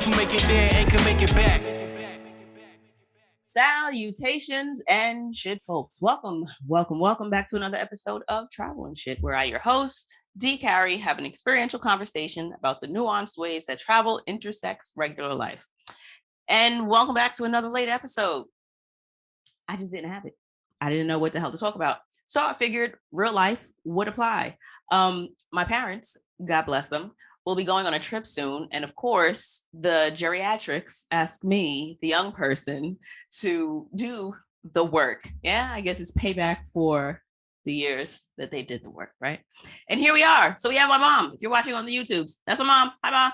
who make it there and can make it back. Salutations and shit, folks. Welcome back to another episode of Travel and Shit, where I, your host, D. Carey, have an experiential conversation about the nuanced ways that travel intersects regular life. And welcome back to another late episode. I just didn't have it. I didn't know what the hell to talk about. So I figured real life would apply. My parents, God bless them, will be going on a trip soon. And of course, the geriatrics asked me, the young person, to do the work. Yeah, I guess it's payback for the years that they did the work, right? And here we are. So we have my mom. If you're watching on the YouTubes, that's my mom. Hi, Mom.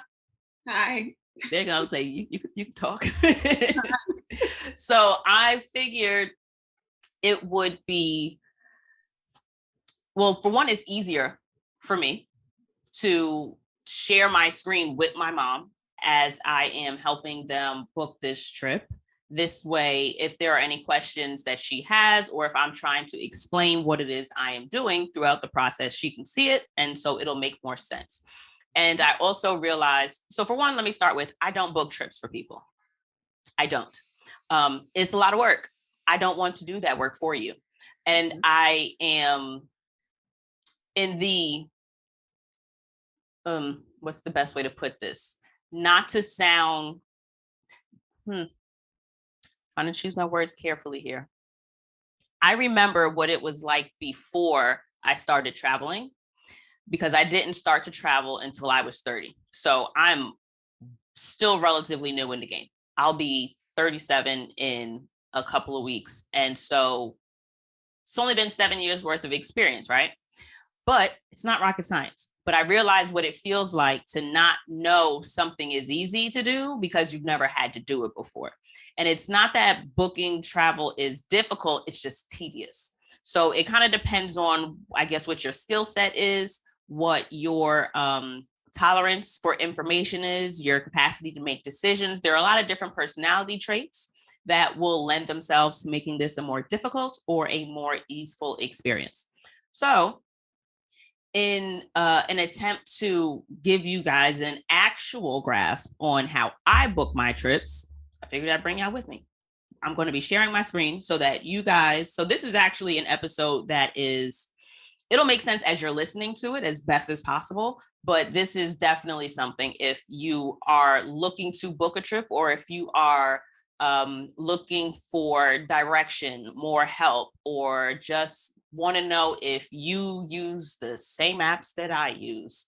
Hi. They're going to say, you can talk. So I figured it would be, well, for one, it's easier for me to share my screen with my mom as I am helping them book this trip. This way, if there are any questions that she has, or if I'm trying to explain what it is I am doing throughout the process, she can see it. And so it'll make more sense. And I also realized, so for one, let me start with, I don't book trips for people. I don't. It's a lot of work. I don't want to do that work for you. And I am in the, what's the best way to put this? Not to sound, trying to choose my words carefully here. I remember what it was like before I started traveling, because I didn't start to travel until I was 30. So I'm still relatively new in the game. I'll be 37 in a couple of weeks. And so it's only been 7 years worth of experience, right? But it's not rocket science. But I realized what it feels like to not know something is easy to do because you've never had to do it before. And it's not that booking travel is difficult, it's just tedious. So it kind of depends on, I guess, what your skill set is, what your tolerance for information is, your capacity to make decisions. There are a lot of different personality traits that will lend themselves to making this a more difficult or a more easeful experience. So in an attempt to give you guys an actual grasp on how I book my trips, I figured I'd bring y'all with me. I'm going to be sharing my screen so that you guys, so this is actually an episode that is, it'll make sense as you're listening to it as best as possible, but this is definitely something if you are looking to book a trip, or if you are looking for direction, more help, or just want to know if you use the same apps that I use,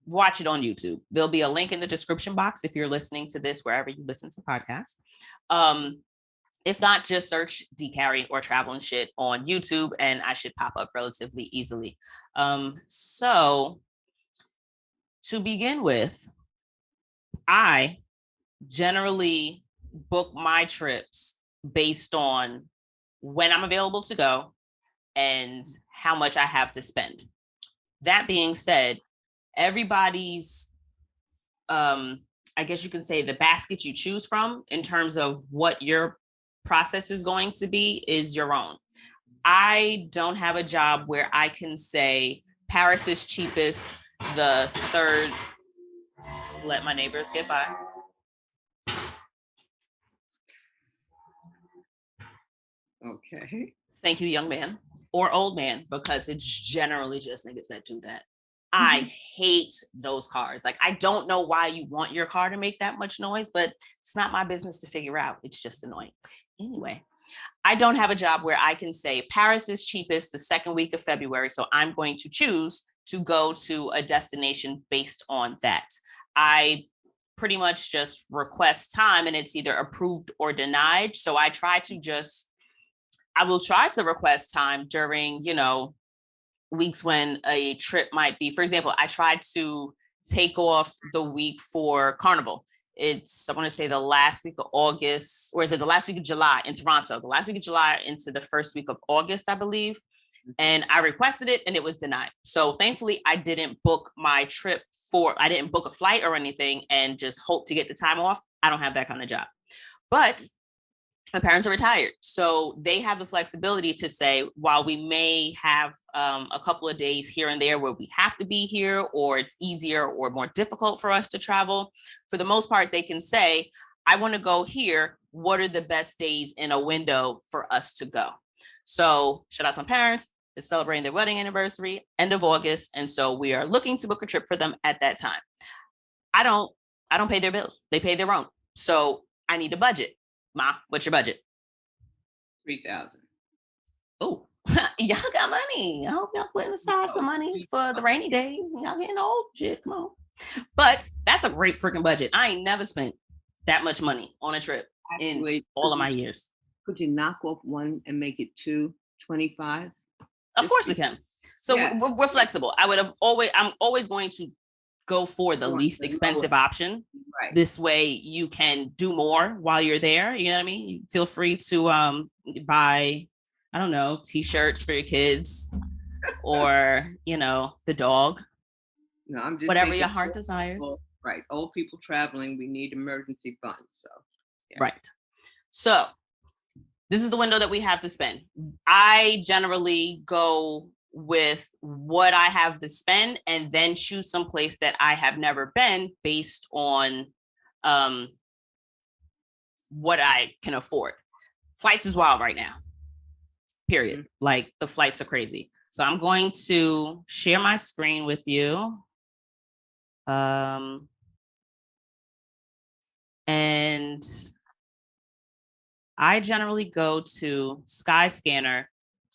watch it on YouTube. There'll be a link in the description box if you're listening to this wherever you listen to podcasts. If not, just search D Carey or Travel and Shit on YouTube and I should pop up relatively easily. So to begin with, I generally book my trips based on when I'm available to go and how much I have to spend. That being said, everybody's, I guess you can say, the basket you choose from in terms of what your process is going to be is your own. I don't have a job where I can say Paris is cheapest, the third, let my neighbors get by. Okay. Thank you, young man or old man, because it's generally just niggas that do that. I hate those cars. Like, I don't know why you want your car to make that much noise, but it's not my business to figure out. It's just annoying. Anyway, I don't have a job where I can say Paris is cheapest the second week of February, so I'm going to choose to go to a destination based on that. I pretty much just request time and it's either approved or denied. So I will try to request time during, weeks when a trip might be, for example, I tried to take off the week for Carnival. It's, I want to say the last week of August, or is it the last week of July in Toronto, the last week of July into the first week of August, I believe. And I requested it and it was denied. So thankfully I didn't book my trip I didn't book a flight or anything and just hope to get the time off. I don't have that kind of job. But My parents are retired, so they have the flexibility to say, while we may have a couple of days here and there where we have to be here, or it's easier or more difficult for us to travel, for the most part, they can say, I want to go here. What are the best days in a window for us to go? So shout out to my parents. They're celebrating their wedding anniversary, end of August. And so we are looking to book a trip for them at that time. I don't pay their bills. They pay their own. So I need a budget. Ma, what's your budget? 3,000. Oh, y'all got money. I hope y'all putting aside some money for the rainy days. Y'all getting old, shit. Come on. But that's a great freaking budget. I ain't never spent that much money on a trip in all of my years. Could you knock off one and make it 225? Of course we can. So we're flexible. I'm always going to go for the least expensive option. Right. This way you can do more while you're there. You know what I mean? You feel free to buy, I don't know, t-shirts for your kids or, the dog. No, I'm just whatever your heart desires. Right. Old people traveling, we need emergency funds. So Right. So this is the window that we have to spend. I generally go with what I have to spend and then choose some place that I have never been based on what I can afford. Flights is wild right now. Period. Mm-hmm. Like the flights are crazy. So I'm going to share my screen with you. And I generally go to Skyscanner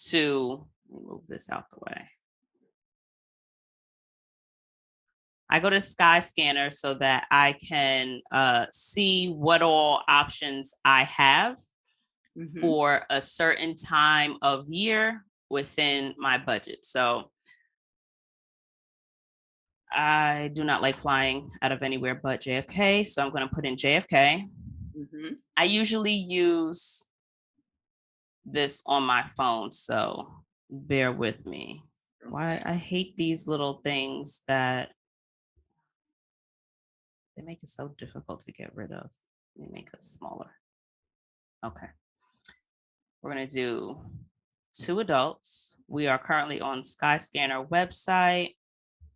to move this out the way. I go to Skyscanner so that I can see what all options I have for a certain time of year within my budget. So I do not like flying out of anywhere but JFK. So I'm going to put in JFK. I usually use this on my phone, so bear with me. Why I hate these little things that they make it so difficult to get rid of. Let me make it smaller. Okay. We're going to do 2 adults. We are currently on Skyscanner website,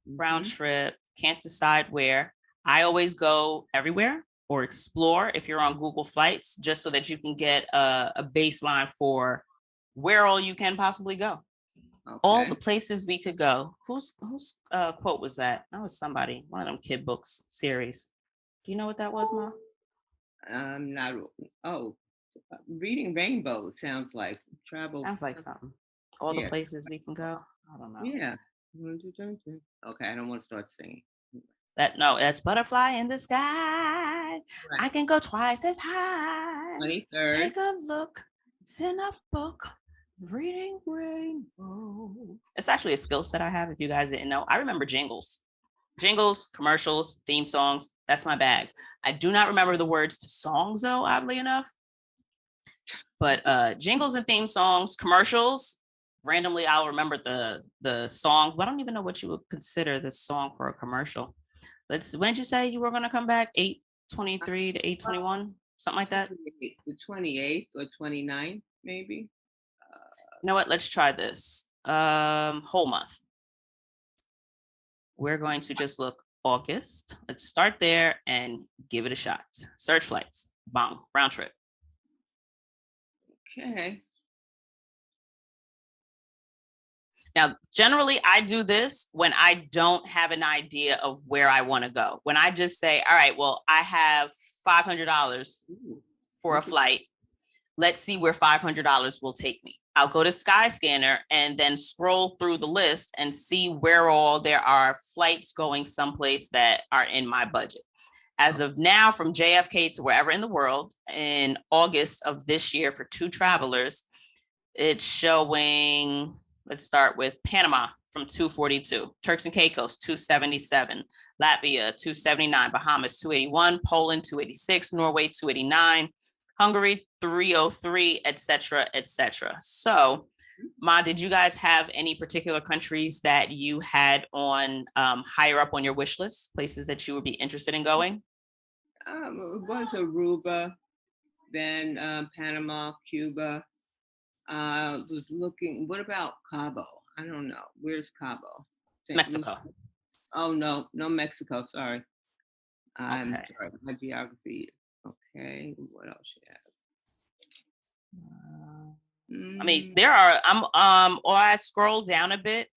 round trip, can't decide where. I always go everywhere or explore if you're on Google Flights, just so that you can get a baseline for where all you can possibly go. Okay. All the places we could go. Whose quote was that? That was somebody, one of them kid books series. Do you know what that was, Ma? Not. Oh, Reading Rainbow sounds like travel. Sounds like something. All the places we can go. I don't know. Yeah. Okay, I don't want to start singing. That's Butterfly in the Sky. Right. I can go twice as high. 23rd. Take a look. It's in a book. Reading Rainbow. It's actually a skill set I have, if you guys didn't know. I remember jingles, commercials, theme songs. That's my bag. I do not remember the words to songs, though, oddly enough. But jingles and theme songs, commercials, randomly I'll remember the song. But I don't even know what you would consider the song for a commercial. When did you say you were going to come back? 8/23 to 8/21, something like that? The 28th or 29th, maybe. You know what? Let's try this. Whole month. We're going to just look August. Let's start there and give it a shot. Search flights. Bang. Round trip. Okay. Now, generally, I do this when I don't have an idea of where I want to go. When I just say, all right, well, I have $500 for a flight. Let's see where $500 will take me. I'll go to Skyscanner and then scroll through the list and see where all there are flights going someplace that are in my budget. As of now, from JFK to wherever in the world, in August of this year for 2 travelers, it's showing, let's start with Panama from 242, Turks and Caicos 277, Latvia 279, Bahamas 281, Poland 286, Norway 289, Hungary 303, etc., etc. So, Ma, did you guys have any particular countries that you had on higher up on your wish list, places that you would be interested in going? It was Aruba, then Panama, Cuba. Was looking. What about Cabo? I don't know. Where's Cabo? St. Mexico. Lucia? Oh no, no Mexico. Sorry. I'm Okay. sorry. My geography. Okay. What else you have? I mean, there are, or I scroll down a bit.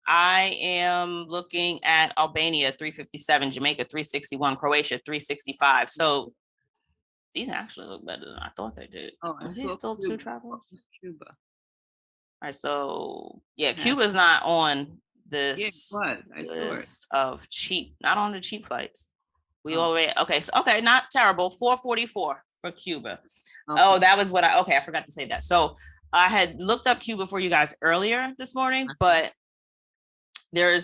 I am looking at Albania 357, Jamaica 361, Croatia 365. So these actually look better than I thought they did. Oh, I Is these saw still two Cuba. travelers? Cuba. All right, so yeah, Yeah. Cuba's not on Yeah, it this was. I saw it. list of cheap, not on the cheap flights. We Oh. already, okay, so okay, not terrible, 444 for Cuba. Okay. Oh, that was what I forgot to say that. So I had looked up Cuba for you guys earlier this morning, but there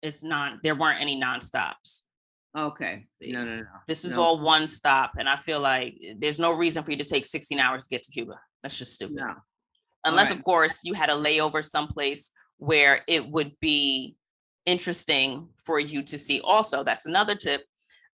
weren't any nonstops. Okay. No. This is No. all one stop, and I feel like there's no reason for you to take 16 hours to get to Cuba. That's just stupid. No. Unless, Alright. of course, you had a layover someplace where it would be interesting for you to see. Also, that's another tip.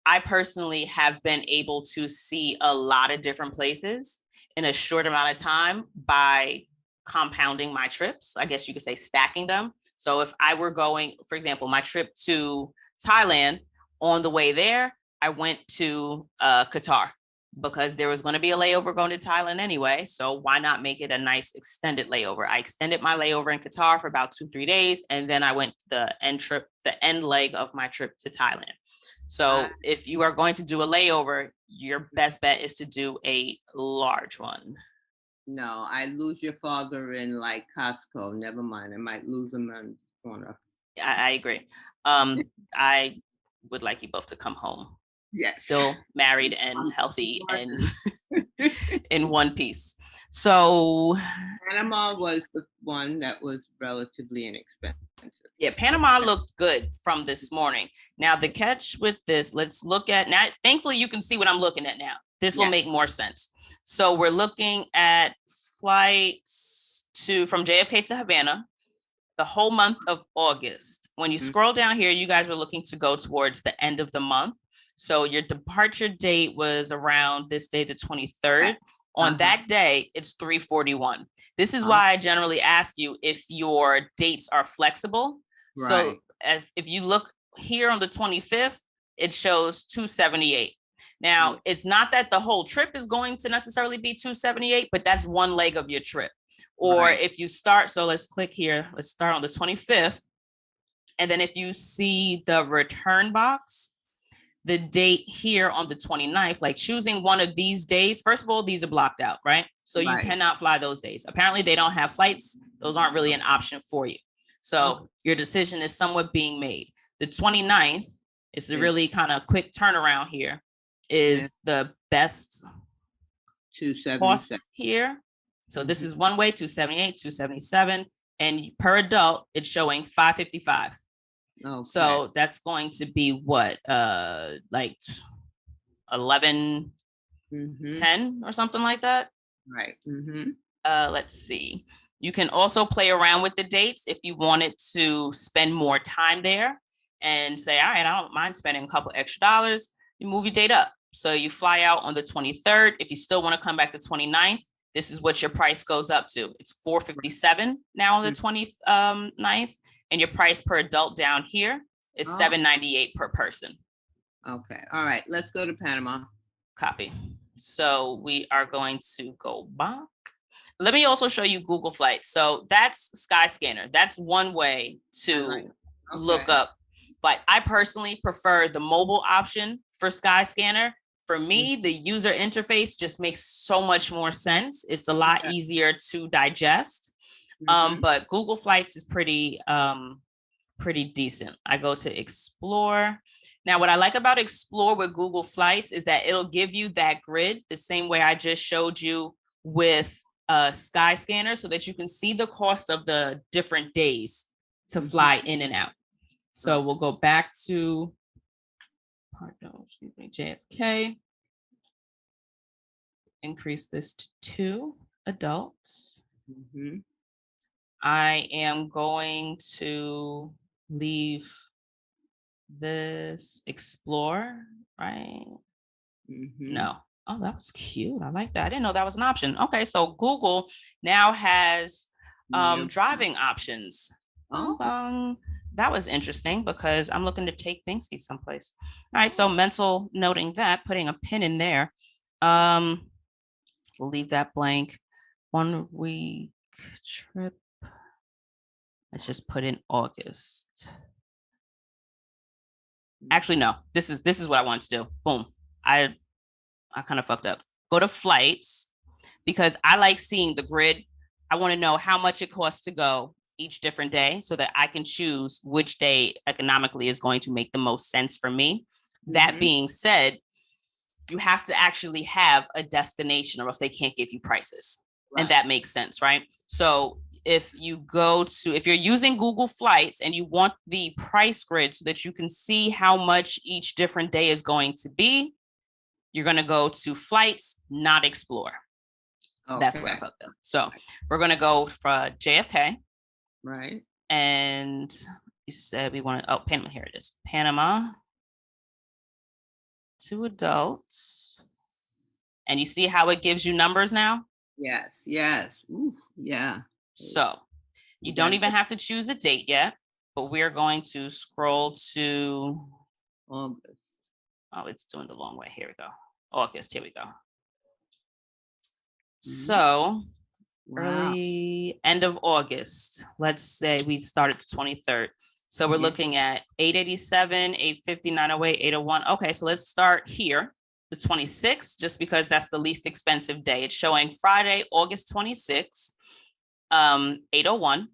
I personally have been able to see a lot of different places in a short amount of time by compounding my trips. I guess you could say stacking them. So if I were going, for example, my trip to Thailand, on the way there, I went to Qatar because there was going to be a layover going to Thailand anyway. So why not make it a nice extended layover? I extended my layover in Qatar for about 2-3 days. And then I went the end leg of my trip to Thailand. So if you are going to do a layover, your best bet is to do a large one. No, I lose your father in like Costco. Never mind. I might lose him on the corner. I agree. I would like you both to come home. Yes. Still married and healthy and in one piece. So Panama was the one that was relatively inexpensive. yeah, Panama looked good from this morning. Now the catch with this, let's look at now. Thankfully, you can see what I'm looking at now. This will make more sense. So we're looking at flights from JFK to Havana, the whole month of August. When you scroll down here, you guys were looking to go towards the end of the month. So your departure date was around this day, the 23rd. On that day, it's 341. This is why I generally ask you if your dates are flexible. Right. So if you look here on the 25th, it shows 278. Now, it's not that the whole trip is going to necessarily be 278, but that's one leg of your trip. Or if you start, so let's click here. Let's start on the 25th. And then if you see the return box, the date here on the 29th, like choosing one of these days, first of all, these are blocked out, right? So you cannot fly those days. Apparently they don't have flights. Those aren't really an option for you. So your decision is somewhat being made. The 29th is a really kind of quick turnaround here, is the best cost here. So this is one way, 278, 277, and per adult, it's showing 555. So that's going to be what, like 11, 10 or something like that. Right. Let's see. You can also play around with the dates if you wanted to spend more time there and say, all right, I don't mind spending a couple extra dollars. You move your date up. So you fly out on the 23rd. If you still want to come back the 29th, this is what your price goes up to. It's $457 now on the 29th, and your price per adult down here is $798 per person. Okay. All right. Let's go to Panama. Copy. So we are going to go back. Let me also show you Google Flights. So that's Skyscanner. That's one way to look up flight. I personally prefer the mobile option for Skyscanner. For me, the user interface just makes so much more sense. It's a lot easier to digest. But Google Flights is pretty decent. I go to Explore. Now, what I like about Explore with Google Flights is that it'll give you that grid the same way I just showed you with Skyscanner, so that you can see the cost of the different days to fly in and out. So we'll go back to JFK. Increase this to 2 adults. I am going to leave this Explore, right? No, Oh, that was cute. I like that. I didn't know that was an option. Okay, so Google now has Yeah. driving options. Oh, That was interesting because I'm looking to take Binksy someplace. All right, so mental noting that, putting a pin in there. We'll leave that blank. 1 week trip. Let's just put in August. Actually, no. This is what I want to do. Boom. I kind of fucked up. Go to flights because I like seeing the grid. I want to know how much it costs to go each different day so that I can choose which day economically is going to make the most sense for me. That being said, you have to actually have a destination or else they can't give you prices. Right. And that makes sense, right? So if you're using Google Flights and you want the price grid so that you can see how much each different day is going to be, you're going to go to flights, not explore. Okay. That's where I fucked up. So we're going to go for JFK. Right. And you said we want to, Panama, here it is. Panama, 2 adults. And you see how it gives you numbers now? Yes, yes. Ooh, yeah. So you don't even have to choose a date yet, but we're going to scroll to August. Oh, it's doing the long way. Here we go. August, here we go. So early end of August, let's say we started the 23rd. So we're looking at 887, 850, 908, 801. Okay, so let's start here. The 26th, just because that's the least expensive day. It's showing Friday, August 26th, 801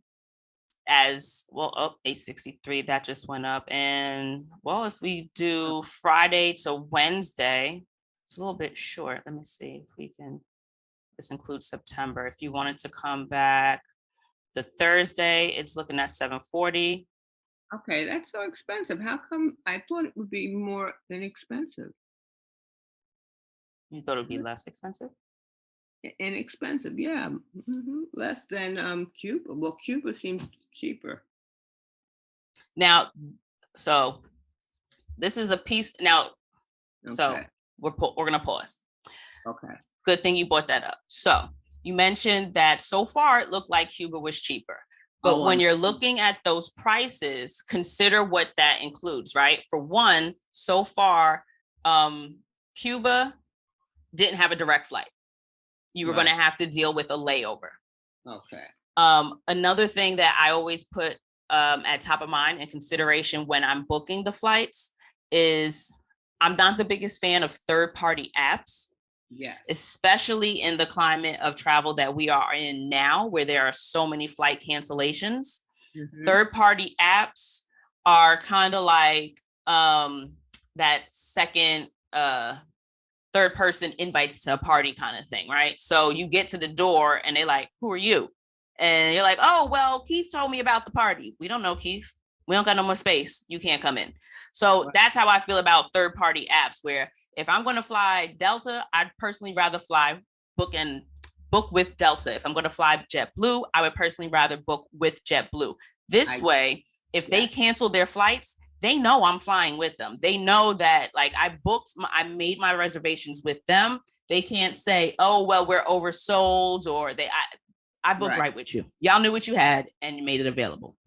as well. Oh, 863, that just went up. And well, if we do Friday to Wednesday, it's a little bit short. Let me see if we can, this includes September. If you wanted to come back the Thursday, it's looking at 740. Okay, that's so expensive. How come? I thought it would be more inexpensive. You thought it would be less expensive? Inexpensive, yeah. Less than Cuba. Well, Cuba seems cheaper. Now, so this is a piece now. Okay. So we're gonna pause. Okay. Good thing you brought that up. So you mentioned that so far it looked like Cuba was cheaper. But when you're looking at those prices, consider what that includes, right? For one, so far, Cuba didn't have a direct flight. You were going to have to deal with a layover. Okay. Another thing that I always put at top of mind in consideration when I'm booking the flights is I'm not the biggest fan of third-party apps. Yeah. Especially in the climate of travel that we are in now, where there are so many flight cancellations. Third-party apps are kind of like that second third person invites to a party kind of thing, right? So you get to the door and they're like, who are you? And you're like, oh, well, Keith told me about the party. We don't know Keith. We don't got no more space. You can't come in. So that's how I feel about third-party apps, where if I'm going to fly Delta, I'd personally rather book with Delta. If I'm going to fly JetBlue, I would personally rather book with JetBlue. This way, if they cancel their flights, they know I'm flying with them. They know that like I made my reservations with them. They can't say, oh, well, we're oversold, or I booked right with you. Y'all knew what you had and you made it available.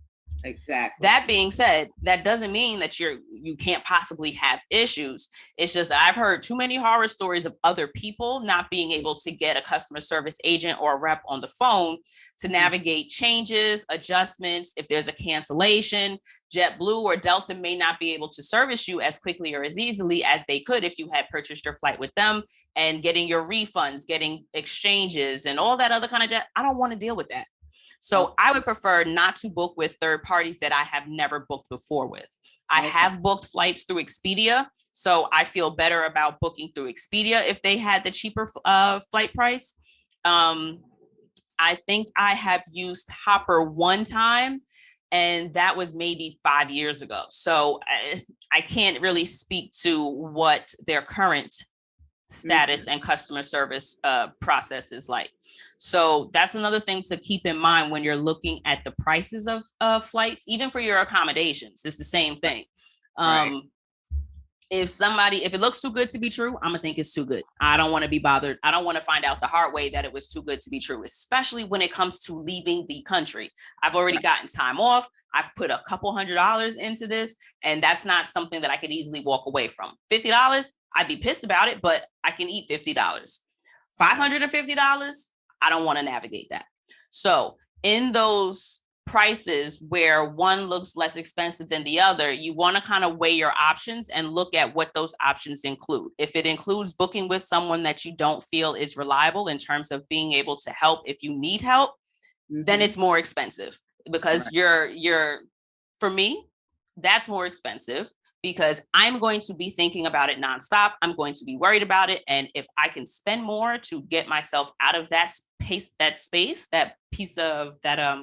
Exactly. That being said, that doesn't mean that you can't possibly have issues. It's just I've heard too many horror stories of other people not being able to get a customer service agent or a rep on the phone to navigate changes, adjustments. If there's a cancellation, JetBlue or Delta may not be able to service you as quickly or as easily as they could if you had purchased your flight with them, and getting your refunds, getting exchanges, and all that other kind of jet. I don't want to deal with that. So I would prefer not to book with third parties that I have never booked before with. I have booked flights through Expedia, so I feel better about booking through Expedia if they had the cheaper flight price. I think I have used Hopper one time, and that was maybe 5 years ago. So I can't really speak to what their current status and customer service process is like. So that's another thing to keep in mind when you're looking at the prices of flights, even for your accommodations. It's the same thing. if it looks too good to be true, I'm gonna think it's too good. I don't want to be bothered. I don't want to find out the hard way that it was too good to be true, especially when it comes to leaving the country. I've already gotten time off. I've put a couple $100s into this, and that's not something that I could easily walk away from. $50, I'd be pissed about it, but I can eat $50. $550, I don't want to navigate that. So in those prices where one looks less expensive than the other, you want to kind of weigh your options and look at what those options include. If it includes booking with someone that you don't feel is reliable in terms of being able to help if you need help, then it's more expensive because you're for me, that's more expensive because I'm going to be thinking about it nonstop. I'm going to be worried about it. And if I can spend more to get myself out of that space, that piece of that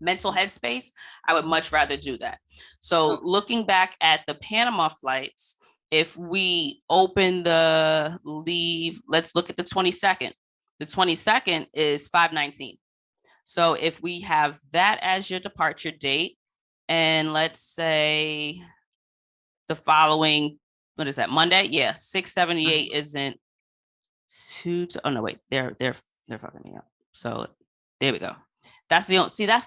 mental headspace, I would much rather do that. So looking back at the Panama flights, if we open the leave, let's look at the 22nd. The 22nd is 5/19. So if we have that as your departure date, and let's say the following, what is that, Monday? Yeah, 678 isn't oh no, wait, they're fucking me up. So there we go. That's the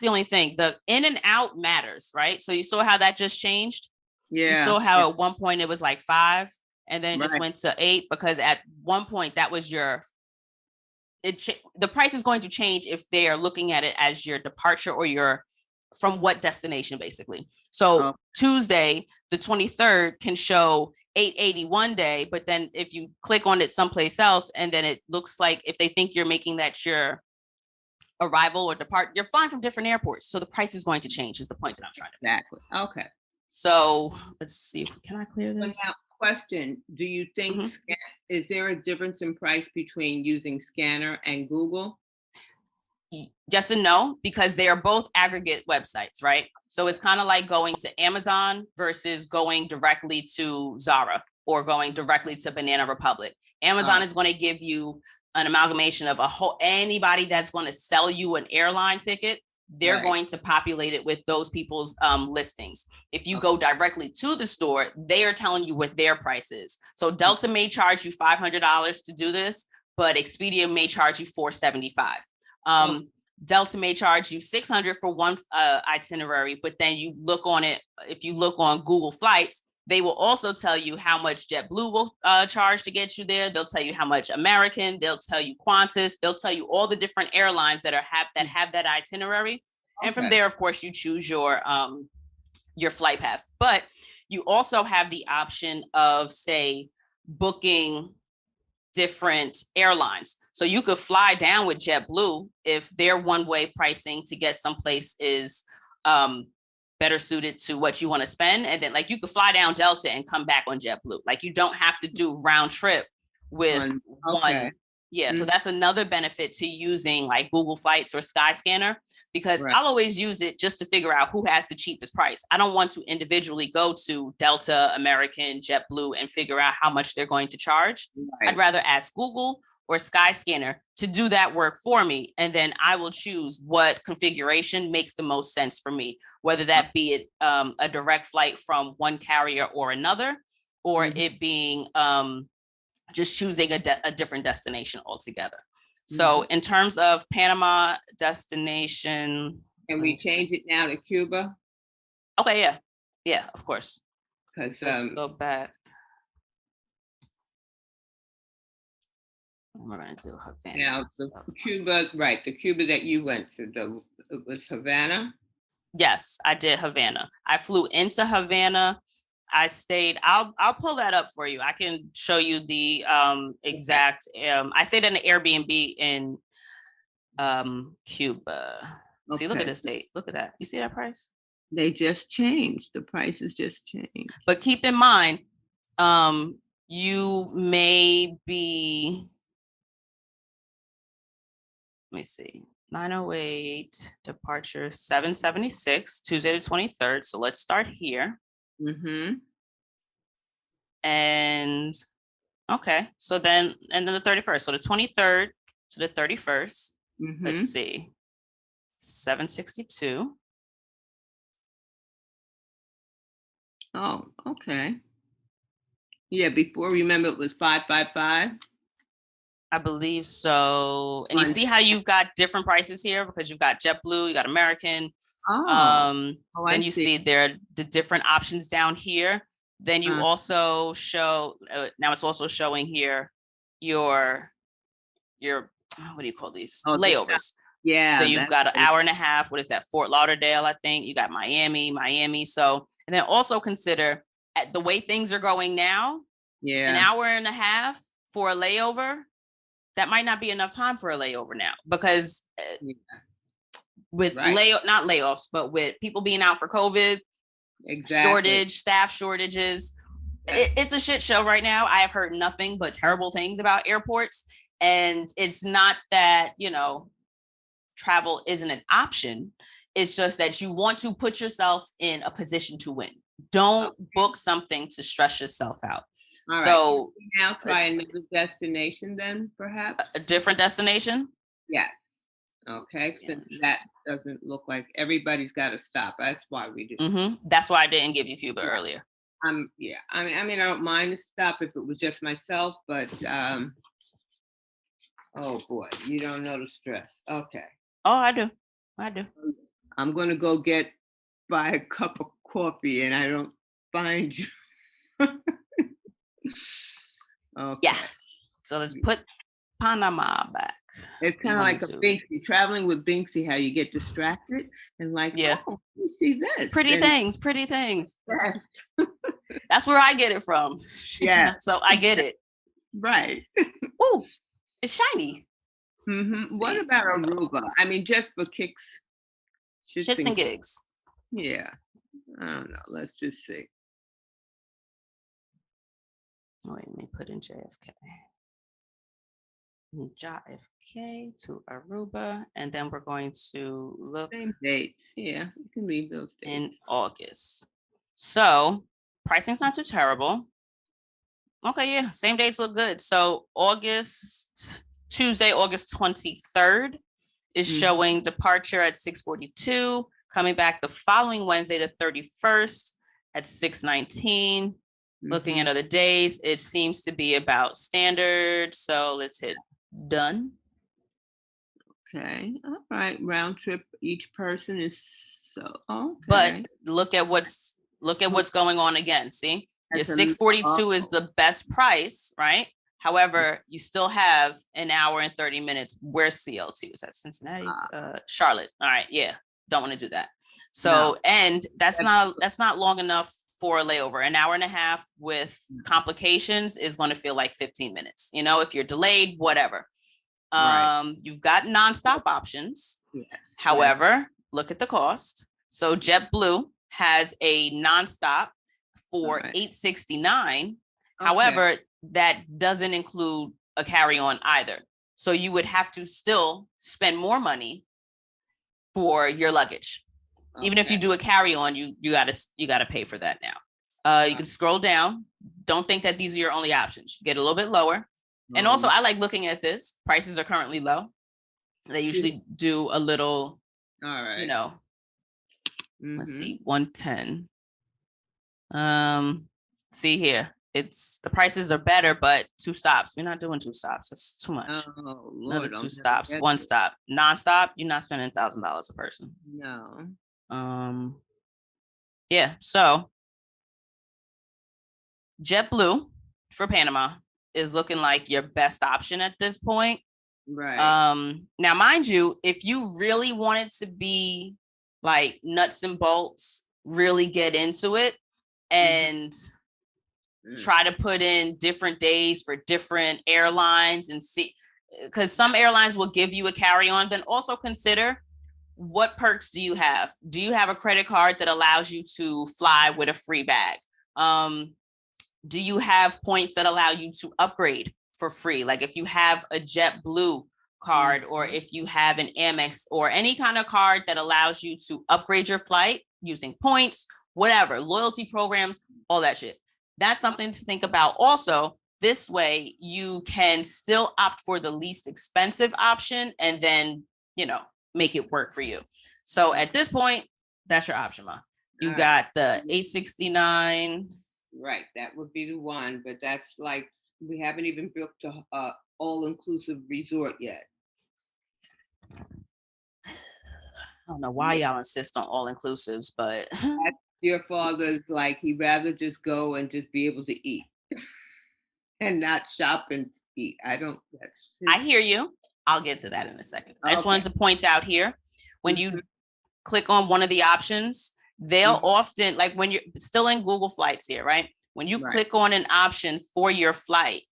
only thing. The in and out matters, right? So you saw how that just changed. Yeah. You saw how at one point it was like 5, and then it just went to 8 because at one point that was the price is going to change if they are looking at it as your departure or your from what destination, basically. So Tuesday, the 23rd can show 880 one day, but then if you click on it someplace else, and then it looks like if they think you're making that your arrival or depart, you're flying from different airports. So the price is going to change is the point that I'm trying to make. Exactly. Okay. So let's see can I clear this? Now, question, do you think, is there a difference in price between using Scanner and Google? Yes and no, because they are both aggregate websites, right? So it's kind of like going to Amazon versus going directly to Zara or going directly to Banana Republic. Amazon is going to give you an amalgamation of anybody that's going to sell you an airline ticket. They're going to populate it with those people's listings. If you go directly to the store, they are telling you what their price is. So Delta may charge you $500 to do this, but Expedia may charge you $475. Delta may charge you $600 for one itinerary, but then you look on it. If you look on Google Flights, they will also tell you how much JetBlue will charge to get you there. They'll tell you how much American. They'll tell you Qantas. They'll tell you all the different airlines that have that itinerary. And from there, of course, you choose your flight path. But you also have the option of, say, booking different airlines. So you could fly down with JetBlue if their one-way pricing to get someplace is better suited to what you want to spend. And then like you could fly down Delta and come back on JetBlue. Like you don't have to do round trip with one. Yeah. So that's another benefit to using like Google Flights or Skyscanner, because I'll always use it just to figure out who has the cheapest price. I don't want to individually go to Delta, American, JetBlue and figure out how much they're going to charge. I'd rather ask Google or Skyscanner to do that work for me. And then I will choose what configuration makes the most sense for me, whether that be it a direct flight from one carrier or another, or it being just choosing a different destination altogether. So in terms of Panama destination. Can we change it now to Cuba? Okay, yeah. Yeah, of course. Let's go back. We're going to do Havana. Now, Cuba, right, the Cuba that you went to, it was Havana? Yes, I did Havana. I flew into Havana. I stayed, I'll pull that up for you. I can show you the exact, I stayed in an Airbnb in Cuba. See, look at this date. Look at that. You see that price? They just changed. The prices just changed. But keep in mind, you may be, let me see, 908, departure 776, Tuesday the 23rd. So let's start here. And okay, so then, and then the 31st. So the 23rd to the 31st. Let's see, 762. Oh, okay. Yeah, before, remember, it was 555. I believe so. And you One. see how you've got different prices here because you've got JetBlue, you got American. Oh, I Then you see. see there are the different options down here. Then you also show, now it's also showing here your, what do you call these? Oh, Layovers. yeah. So you've got an hour and a half. What is that? Fort Lauderdale, I think. You got Miami. So, and then also consider at the way things are going now, Yeah. an hour and a half for a layover, that might not be enough time for a layover now because with not layoffs, but with people being out for COVID, shortage, staff shortages, it's a shit show right now. I have heard nothing but terrible things about airports. And it's not that, travel isn't an option. It's just that you want to put yourself in a position to win. Don't book something to stress yourself out. All right. So now try another destination then, perhaps? A different destination? Yes. Okay, since that doesn't look like everybody's got to stop. That's why we do. That's why I didn't give you Cuba earlier. Yeah. I mean, I don't mind a stop if it was just myself, but oh boy, you don't know the stress. Okay. Oh, I do. I'm gonna go buy a cup of coffee, and I don't find you. Okay. Yeah. So let's put Panama back. It's kind of like a Binksy, traveling with Binksy, how you get distracted and oh, you see this. Pretty things. Yes. That's where I get it from. Yeah. So I get it. Right. Oh, it's shiny. What about Aruba? I mean, just for kicks. Shits and gigs. Yeah. I don't know. Let's just see. Wait, let me put in JFK. JFK to Aruba, and then we're going to look. Same dates. Yeah, you can leave those dates. In August. So pricing's not too terrible. Okay, yeah, same dates look good. So Tuesday, August 23rd is showing departure at 6:42, coming back the following Wednesday, the 31st at 6:19. Looking at other days, it seems to be about standard. So let's hit done. Okay. All right. Round trip, each person is okay. But look at what's going on again. See, your 6:42 is the best price, right? However, you still have an hour and 30 minutes. Where's CLT? Is that Cincinnati? Charlotte. All right. Yeah. Don't want to do that. So, and that's not long enough for a layover. An hour and a half with complications is going to feel like 15 minutes. If you're delayed, whatever. You've got nonstop options. However, look at the cost. So JetBlue has a nonstop for $869. However, that doesn't include a carry-on either. So you would have to still spend more money for your luggage. Even if you do a carry-on, you gotta pay for that now. You can scroll down. Don't think that these are your only options. Get a little bit lower. And also, I like looking at this. Prices are currently low. They usually do a little, all right. Let's see, 110. See here. The prices are better, but 2 stops. We're not doing 2 stops. That's too much. Oh, Lord, another 2 stops, 1 stop. Non-stop, you're not spending $1,000 a person. No. Yeah, so JetBlue for Panama is looking like your best option at this point. Right. Now, mind you, if you really wanted to be like nuts and bolts, really get into it and try to put in different days for different airlines and see, because some airlines will give you a carry-on, then also consider what perks do you have? Do you have a credit card that allows you to fly with a free bag? Do you have points that allow you to upgrade for free? Like if you have a JetBlue card or if you have an Amex or any kind of card that allows you to upgrade your flight using points, whatever, loyalty programs, all that shit. That's something to think about. Also, this way you can still opt for the least expensive option and then, make it work for you. So at this point, that's your option, Ma. You got the $869. Right, that would be the one, but that's like we haven't even booked a all-inclusive resort yet. I don't know why y'all insist on all inclusives, but Your father's like he'd rather just go and just be able to eat and not shop and eat. I don't. That's I hear you. I'll get to that in a second. I just Okay. wanted to point out here, when you Mhm. click on one of the options, they'll Mhm. often, like when you're still in Google Flights here, right? When you Right. click on an option for your flight,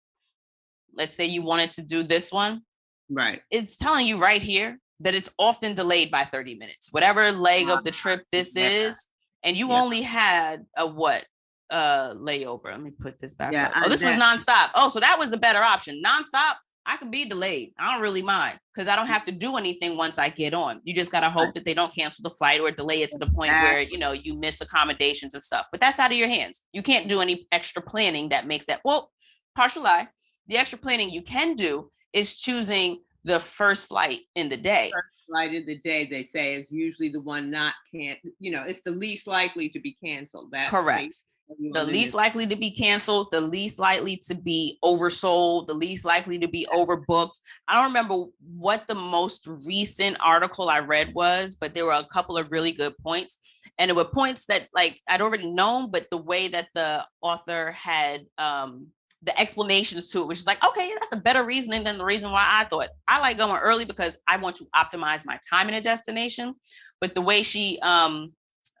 let's say you wanted to do this one, Right. it's telling you right here that it's often delayed by 30 minutes, whatever leg of the trip this Yeah. is. And you Yeah. only had a what? Layover. Let me put this back Yeah, up. Oh, this was nonstop. Oh, so that was a better option. Nonstop, I could be delayed. I don't really mind because I don't have to do anything once I get on. You just got to hope that they don't cancel the flight or delay it to the point where, you know, you miss accommodations and stuff. But that's out of your hands. You can't do any extra planning that makes that, well, partial lie. The extra planning you can do is choosing the first flight in the day. First flight of the day, they say, is usually the one not it's the least likely to be canceled. That Correct. The least likely to be canceled, the least likely to be oversold, the least likely to be overbooked. I don't remember what the most recent article I read was, but there were a couple of really good points. And it were points that like I'd already known, but the way that the author had the explanations to it, which is like, okay, that's a better reasoning than the reason why I thought. I like going early because I want to optimize my time in a destination. But the way she, I don't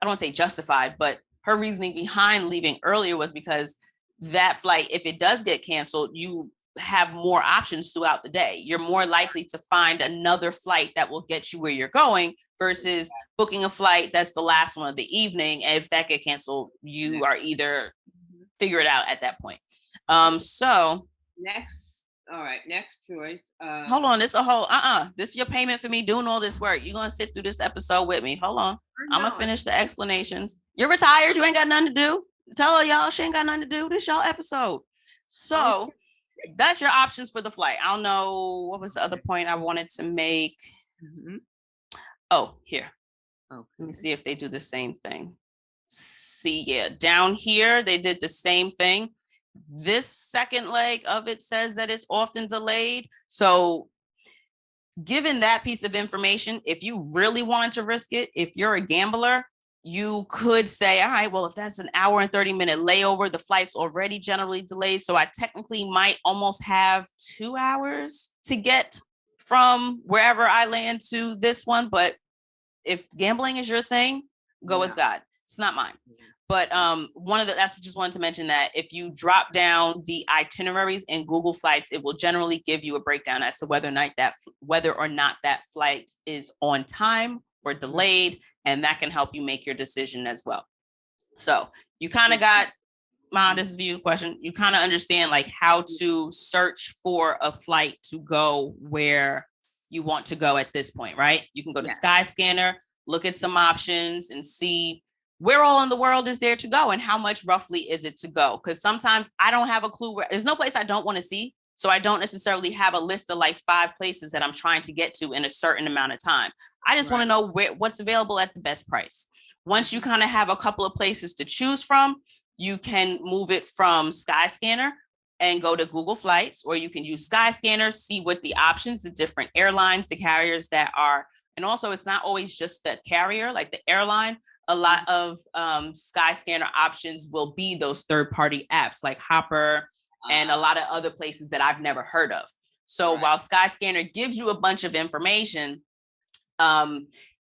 want to say justified, but her reasoning behind leaving earlier was because that flight, if it does get canceled, you have more options throughout the day. You're more likely to find another flight that will get you where you're going versus booking a flight that's the last one of the evening. And if that get canceled, you are either figure it out at that point. So next, all right, next choice. hold on, this a whole this is your payment for me doing all this work. You're gonna sit through this episode with me. Hold on. I'm gonna finish the explanations. You're retired, you ain't got nothing to do. Tell her y'all she ain't got nothing to do. This y'all episode. So that's your options for the flight. I don't know what was the other point I wanted to make. Oh, here. Let me see if they do the same thing. See, yeah, down here they did the same thing. This second leg of it says that it's often delayed. So given that piece of information, if you really wanted to risk it, if you're a gambler, you could say, all right, well, if that's an hour and 30-minute layover, the flight's already generally delayed. So I technically might almost have 2 hours to get from wherever I land to this one. But if gambling is your thing, go with God. It's not mine. But that's just wanted to mention that if you drop down the itineraries in Google Flights, it will generally give you a breakdown as to whether or not that flight is on time or delayed, and that can help you make your decision as well. So you kind of got, this is you question. You kind of understand like how to search for a flight to go where you want to go at this point, right? You can go to Skyscanner, look at some options and see where all in the world is there to go and how much roughly is it to go? Because sometimes I don't have a clue there's no place I don't want to see. So I don't necessarily have a list of like 5 places that I'm trying to get to in a certain amount of time. I just want to know what's available at the best price. Once you kind of have a couple of places to choose from, you can move it from Skyscanner and go to Google Flights, or you can use Skyscanner, see what the options, the different airlines, the carriers that are, and also it's not always just the carrier, like the airline. A lot of Skyscanner options will be those third-party apps like Hopper and a lot of other places that I've never heard of. So while Skyscanner gives you a bunch of information,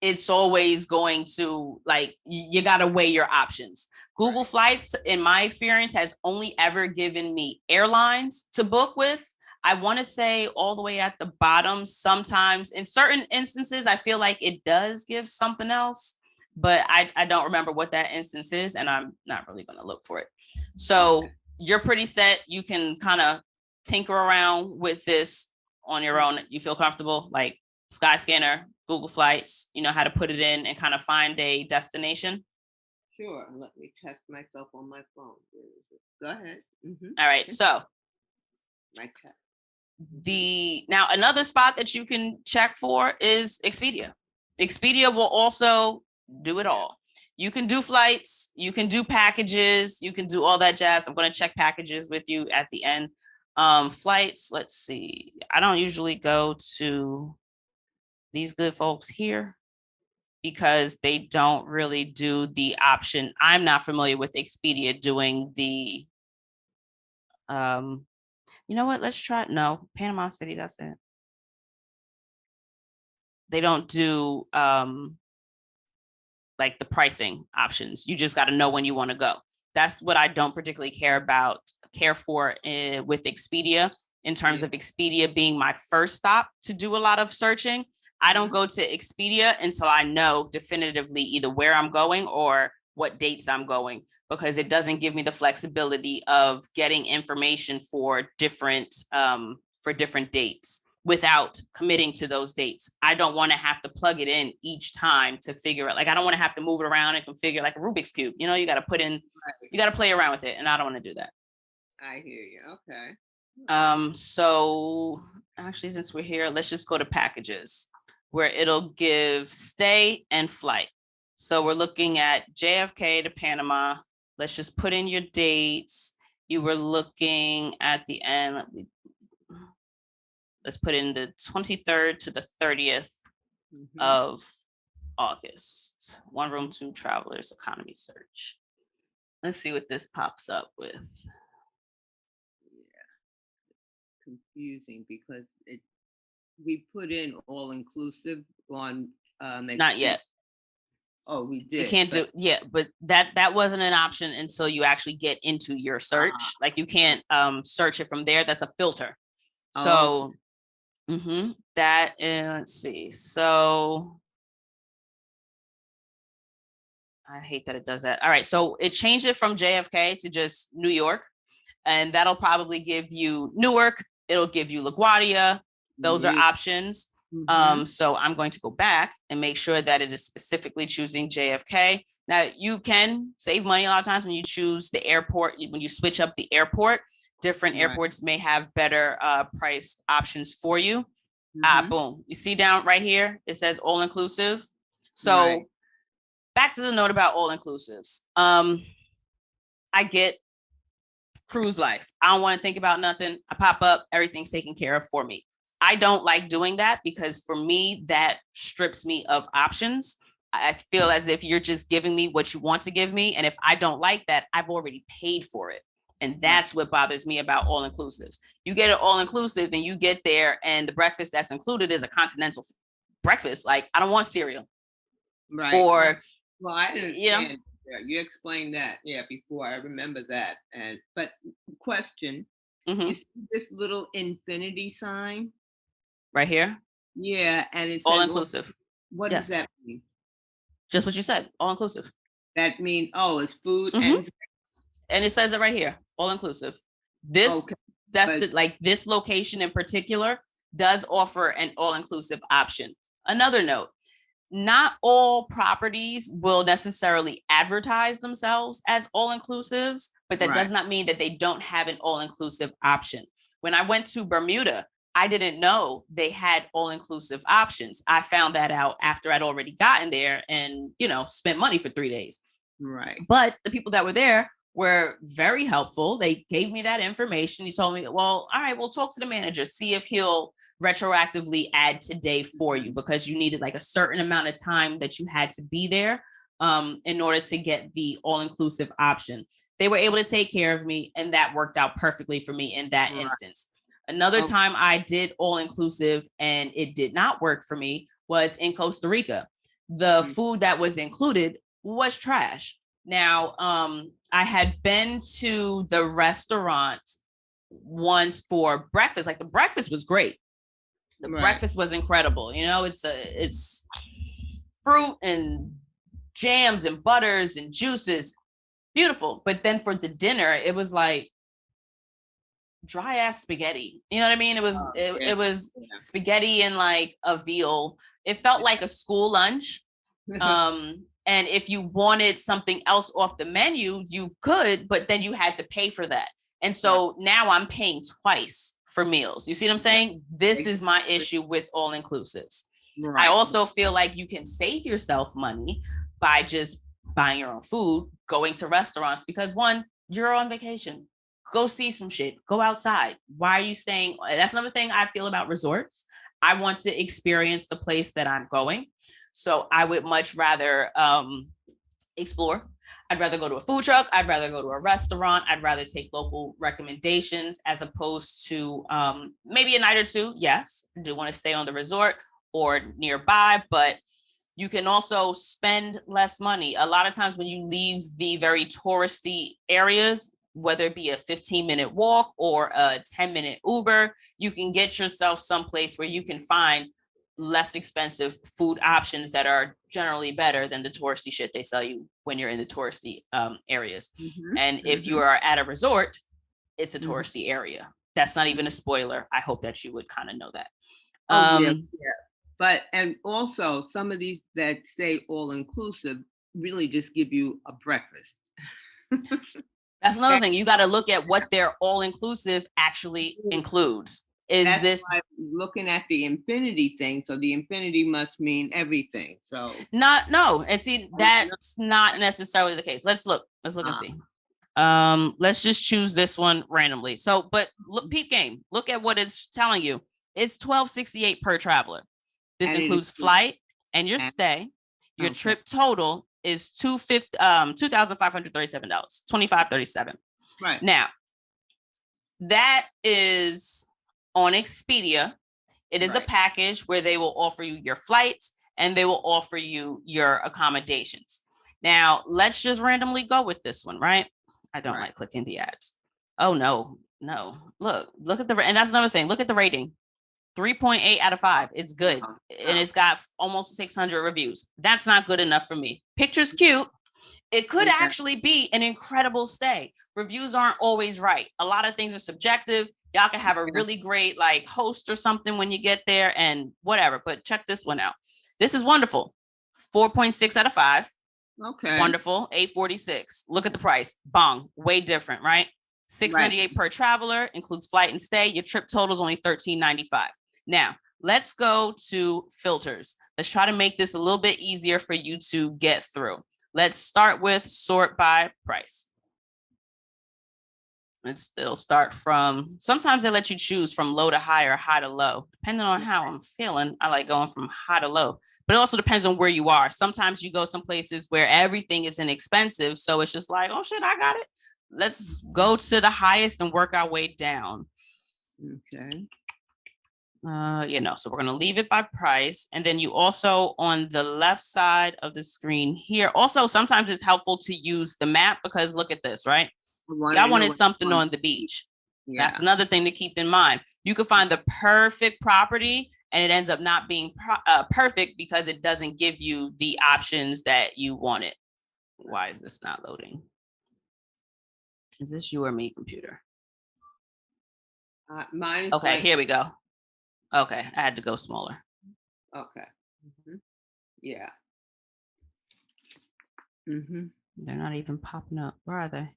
it's always going to like, you got to weigh your options. Google Flights, in my experience, has only ever given me airlines to book with. I want to say all the way at the bottom. Sometimes in certain instances, I feel like it does give something else, but I don't remember what that instance is, and I'm not really going to look for it. So you're pretty set. You can kind of tinker around with this on your own. You feel comfortable, like Skyscanner, Google Flights, you know how to put it in and kind of find a destination? Sure. Let me test myself on my phone. Go ahead. All right. So now another spot that you can check for is Expedia. Expedia will also do it all. You can do flights, you can do packages, you can do all that jazz. I'm going to check packages with you at the end. Flights, let's see. I don't usually go to these good folks here because they don't really do the option. I'm not familiar with Expedia doing the, you know what, let's try, no, Panama City, that's it. They don't do, like the pricing options. You just got to know when you want to go. That's what I don't particularly care for with Expedia, in terms of Expedia being my first stop to do a lot of searching. I don't go to Expedia until I know definitively either where I'm going or what dates I'm going, because it doesn't give me the flexibility of getting information for different dates without committing to those dates. I don't want to have to plug it in each time to figure out, like, I don't want to have to move it around and configure like a Rubik's Cube. You know, you got to put in, you got to play around with it. And I don't want to do that. I hear you. Okay. So actually, since we're here, let's just go to packages where it'll give stay and flight. So we're looking at JFK to Panama. Let's just put in your dates. You were looking at the end. Let's put in the 23rd to the 30th of August. 1 room, 2 travelers, economy search. Let's see what this pops up with. Yeah. Confusing because we put in all inclusive on not yet. Oh, we did. You can't do, but that wasn't an option until you actually get into your search. Like you can't search it from there. That's a filter. So that is, let's see. So I hate that it does that. All right. So it changed it from JFK to just New York. And that'll probably give you Newark. It'll give you LaGuardia. Those are options. So I'm going to go back and make sure that it is specifically choosing JFK. Now you can save money a lot of times when you choose the airport, when you switch up the airport. Different airports may have better priced options for you. Boom. You see down right here, it says all inclusive. So back to the note about all inclusives. I get cruise life. I don't want to think about nothing. I pop up, everything's taken care of for me. I don't like doing that because for me, that strips me of options. I feel as if you're just giving me what you want to give me. And if I don't like that, I've already paid for it. And that's what bothers me about all inclusives. You get it all inclusive and you get there and the breakfast that's included is a continental breakfast. Like, I don't want cereal. Right. Or, well, I didn't, you explained that. Yeah, before I remember that. But question, you see this little infinity sign? Right here? Yeah. And it's all inclusive. What does that mean? Just what you said, all inclusive. That means, it's food and drinks. And it says it right here, all inclusive. This, this location in particular does offer an all inclusive option. Another note, not all properties will necessarily advertise themselves as all inclusives, but that does not mean that they don't have an all inclusive option. When I went to Bermuda, I didn't know they had all inclusive options. I found that out after I'd already gotten there and, spent money for 3 days. Right. But the people that were there were very helpful. They gave me that information. He told me, well, all right, we'll talk to the manager, see if he'll retroactively add today for you, because you needed like a certain amount of time that you had to be there in order to get the all-inclusive option. They were able to take care of me, and that worked out perfectly for me in that instance. Another time I did all-inclusive and it did not work for me was in Costa Rica. The food that was included was trash. Now, I had been to the restaurant once for breakfast. Like, the breakfast was great. The breakfast was incredible. It's fruit and jams and butters and juices. Beautiful. But then for the dinner, it was like dry ass spaghetti. You know what I mean? It was spaghetti and like a veal. It felt like a school lunch. And if you wanted something else off the menu, you could, but then you had to pay for that. And so now I'm paying twice for meals. You see what I'm saying? This is my issue with all inclusives. I also feel like you can save yourself money by just buying your own food, going to restaurants, because one, you're on vacation. Go see some shit. Go outside. Why are you staying? That's another thing I feel about resorts. I want to experience the place that I'm going. So I would much rather explore. I'd rather go to a food truck. I'd rather go to a restaurant. I'd rather take local recommendations as opposed to maybe a night or two. Yes, I do want to stay on the resort or nearby, but you can also spend less money. A lot of times when you leave the very touristy areas, whether it be a 15-minute walk or a 10-minute Uber, you can get yourself someplace where you can find less expensive food options that are generally better than the touristy shit they sell you when you're in the touristy areas. And if you are at a resort, it's a touristy area. That's not even a spoiler. I hope that you would kind of know that. Yeah. But, and also some of these that say all inclusive really just give you a breakfast. That's another thing. You got to look at what their all inclusive actually includes. That's this why I'm looking at the infinity thing? So the infinity must mean everything. So no. And see, that's not necessarily the case. Let's look and see. Let's just choose this one randomly. So, but look, peep game. Look at what it's telling you. It's $1,268 per traveler. This includes flight and your stay. Your trip total is $2,537, $2,537. Right. Now, that is on Expedia. It is a package where they will offer you your flights and they will offer you your accommodations. Now, let's just randomly go with this one, right? I don't like clicking the ads. Oh, no. Look at the, and that's another thing. Look at the rating. 3.8 out of 5. It's good. And it's got almost 600 reviews. That's not good enough for me. Picture's cute. It could actually be an incredible stay. Reviews aren't always right. A lot of things are subjective. Y'all can have a really great like host or something when you get there and whatever, but check this one out. This is wonderful. 4.6 out of 5. Okay. Wonderful. 846. Look at the price. Bong. Way different, right? $698 per traveler, includes flight and stay. Your trip total is only $13.95. Now, let's go to filters. Let's try to make this a little bit easier for you to get through. Let's start with sort by price. It'll start from, sometimes they let you choose from low to high or high to low. Depending on how I'm feeling, I like going from high to low. But it also depends on where you are. Sometimes you go some places where everything is inexpensive. So it's just like, oh shit, I got it. Let's go to the highest and work our way down. Okay. So we're going to leave it by price. And then you also, on the left side of the screen here, also sometimes it's helpful to use the map because look at this, right? Y'all wanted something on the beach. Yeah. That's another thing to keep in mind. You can find the perfect property and it ends up not being perfect because it doesn't give you the options that you wanted. Why is this not loading? Is this you or me, computer? Mine. Okay, here we go. Okay, I had to go smaller. Okay. Yeah. They're not even popping up. Where are they?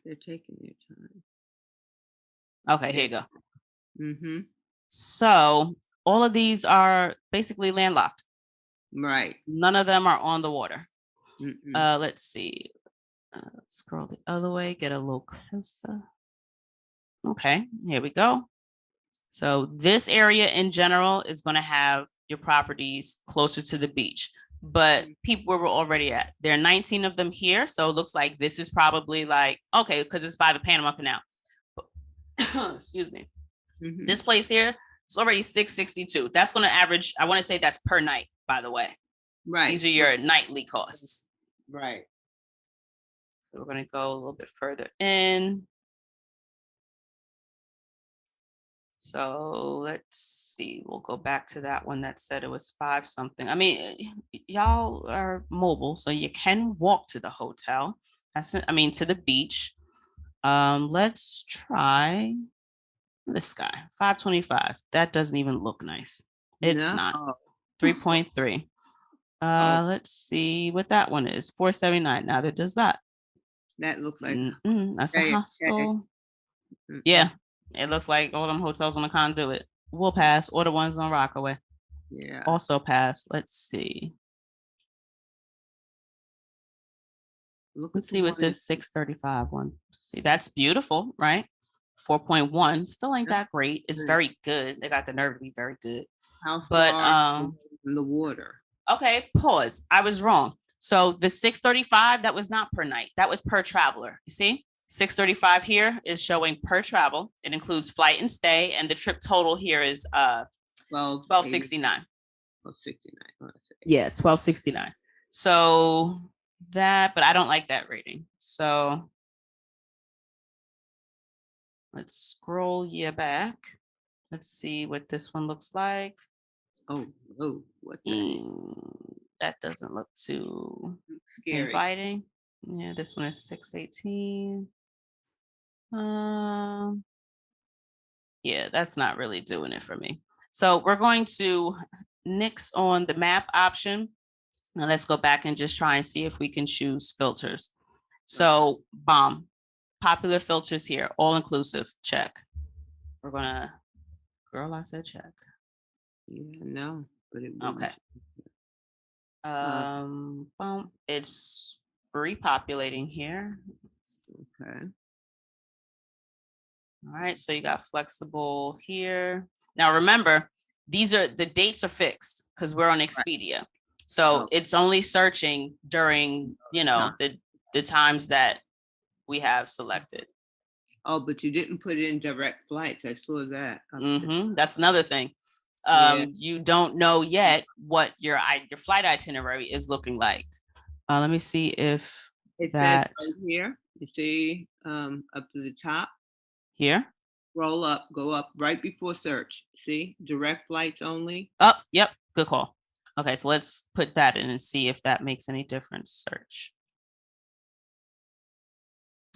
They're taking their time. Okay, here you go. So all of these are basically landlocked. Right. None of them are on the water. Let's see. Scroll the other way, get a little closer. Okay, here we go. So this area in general is going to have your properties closer to the beach, but people where we're already at, there are 19 of them here. So it looks like this is probably like, okay, because it's by the Panama Canal. Excuse me. This place here, it's already $662. That's going to average, I want to say that's per night, by the way. Right. These are your nightly costs. Right. So we're going to go a little bit further in. So let's see, we'll go back to that one that said it was 5 something. I mean, y'all are mobile, so you can walk to the hotel. To the beach. Let's try this guy, 525. That doesn't even look nice. It's not. 3.3. Let's see what that one is. 479. Neither does that. That looks like that's a hostel. Yeah. It looks like all them hotels on the conduit. We'll pass. Or the ones on Rockaway. Yeah. Also pass. Let's see. Let's see what this 635 one. See, that's beautiful, right? 4.1 still ain't that great. It's very good. They got the nerve to be very good. How far from the water? Okay, pause. I was wrong. So the 635, that was not per night. That was per traveler. You see? 635 here is showing per travel. It includes flight and stay, and the trip total here is 1269. 1269. Yeah, 1269. So that, but I don't like that rating. So let's scroll back. Let's see what this one looks like. Oh, what that doesn't look too scary. Inviting. Yeah, this one is 618. Yeah, that's not really doing it for me. So we're going to nix on the map option. Now let's go back and just try and see if we can choose filters. So bomb, popular filters here, all inclusive, check. We're gonna, girl, I said check. Yeah, no, but it okay. It's repopulating here. Okay. All right, so you got flexible here. Now remember, these are the dates are fixed because we're on Expedia. So it's only searching during, the times that we have selected. Oh, but you didn't put it in direct flights. I saw that. That's another thing. You don't know yet what your flight itinerary is looking like. Let me see if it says right here. You see up to the top. Here. Roll up, go up right before search. See, direct flights only. Oh, yep, good call. Okay, so let's put that in and see if that makes any difference. Search.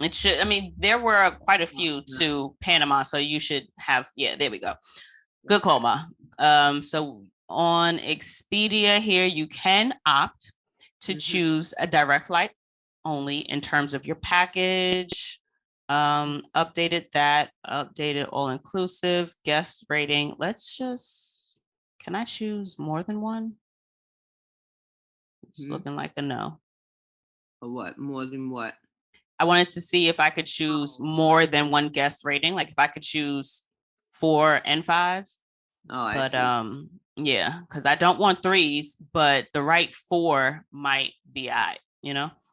It should, there were quite a few to Panama, so you should have, there we go. Good call, Ma. So on Expedia here, you can opt to choose a direct flight only in terms of your package. Updated all inclusive, guest rating. Can I choose more than one? It's looking like a no. A what? More than what? I wanted to see if I could choose more than one guest rating, like if I could choose 4 and 5s. But yeah, because I don't want 3s, but the right 4 might be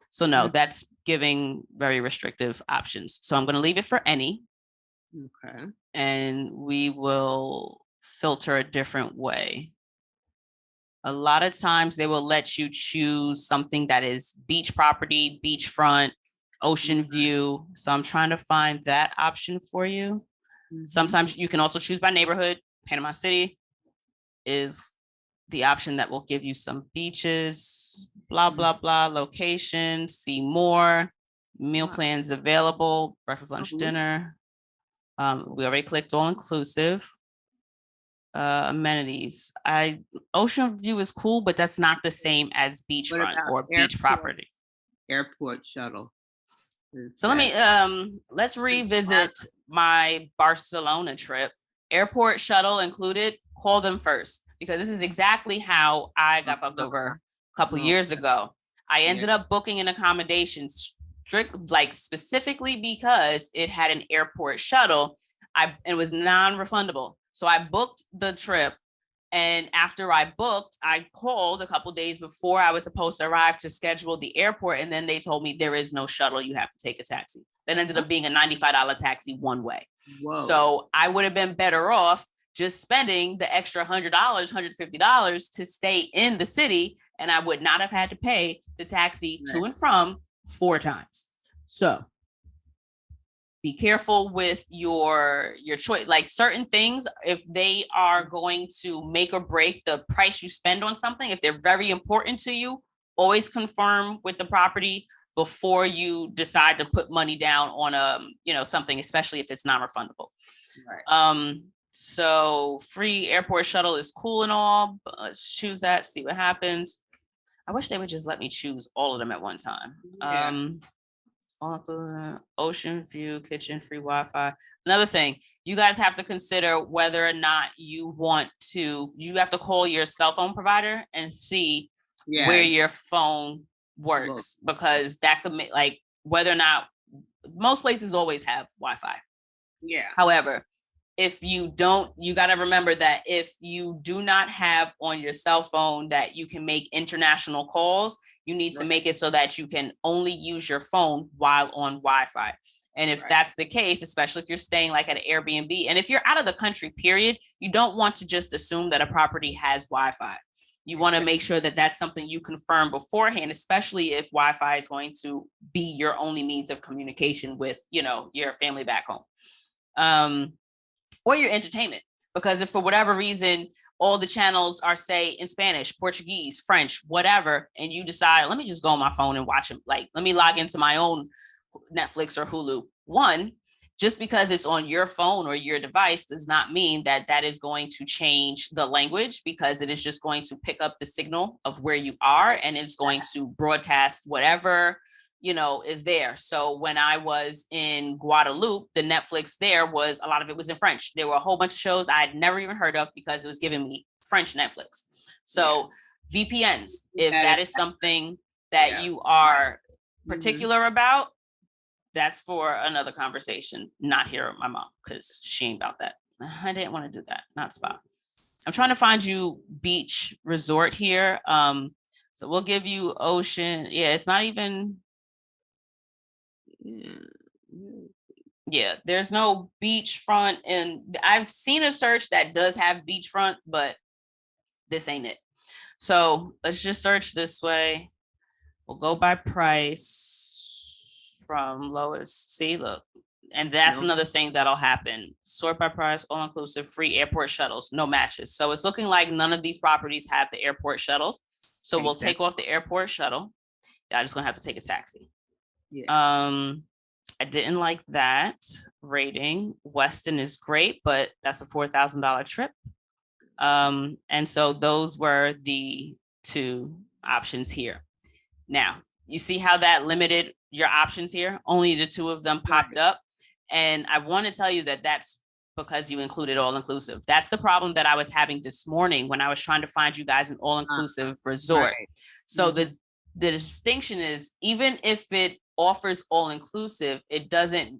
So no, that's giving very restrictive options. So I'm going to leave it for any. Okay. And we will filter a different way. A lot of times they will let you choose something that is beach property, beachfront, ocean view. So I'm trying to find that option for you. Sometimes you can also choose by neighborhood. Panama City is the option that will give you some beaches, blah, blah, blah, location, see more, meal plans available, breakfast, lunch, dinner. We already clicked all inclusive. Amenities. Ocean view is cool, but that's not the same as beachfront or beach property. Airport shuttle. So let's revisit my Barcelona trip. Airport shuttle included, call them first, because this is exactly how I got fucked over a couple years ago. I ended up booking an accommodation specifically because it had an airport shuttle. It was non-refundable. So I booked the trip. And after I booked, I called a couple days before I was supposed to arrive to schedule the airport. And then they told me there is no shuttle. You have to take a taxi. That ended up being a $95 taxi one way. Whoa. So I would have been better off just spending the extra $100, $150 to stay in the city. And I would not have had to pay the taxi to and from 4 times. So be careful with your choice. Like certain things, if they are going to make or break the price you spend on something, if they're very important to you, always confirm with the property before you decide to put money down on something, especially if it's non-refundable. Right. So free airport shuttle is cool and all, but let's choose that, see what happens. I wish they would just let me choose all of them at one time. Yeah. Ocean view, kitchen, free Wi-Fi. Another thing, you guys have to consider whether or not you have to call your cell phone provider and see where your phone works because that could make like whether or not most places always have Wi-Fi. Yeah. However, if you don't, you got to remember that if you do not have on your cell phone that you can make international calls, you need to make it so that you can only use your phone while on Wi-Fi. And if that's the case, especially if you're staying like at an Airbnb, and if you're out of the country, period, you don't want to just assume that a property has Wi-Fi. You want to make sure that that's something you confirm beforehand, especially if Wi-Fi is going to be your only means of communication with, you know, your family back home. Or your entertainment, because if for whatever reason all the channels are say in Spanish, Portuguese, French, whatever, and you decide, let me just go on my phone and watch them, like let me log into my own Netflix or Hulu. One, just because it's on your phone or your device does not mean that that is going to change the language, because it is just going to pick up the signal of where you are and it's going to broadcast whatever, you know, is there. So when I was in Guadeloupe, the Netflix there was, a lot of it was in French. There were a whole bunch of shows I had never even heard of because it was giving me French Netflix. So VPNs, if that is something that you are particular about, that's for another conversation, not here with my mom, because she ain't about that. I didn't want to do that, not spot. I'm trying to find you beach resort here. So we'll give you ocean. Yeah, it's not even, yeah, there's no beachfront, and I've seen a search that does have beachfront, but this ain't it. So let's just search this way. We'll go by price from lowest. See, look, and that's another thing that'll happen. Sort by price, all inclusive, free airport shuttles, no matches. So it's looking like none of these properties have the airport shuttles. So we'll take off the airport shuttle. I'm just gonna have to take a taxi. I didn't like that rating. Weston is great, but that's a $4,000 trip. And so those were the two options here. Now, you see how that limited your options here? Only the two of them popped up. And I want to tell you that that's because you included all-inclusive. That's the problem that I was having this morning when I was trying to find you guys an all-inclusive resort. So the distinction is, even if it offers all-inclusive, it doesn't,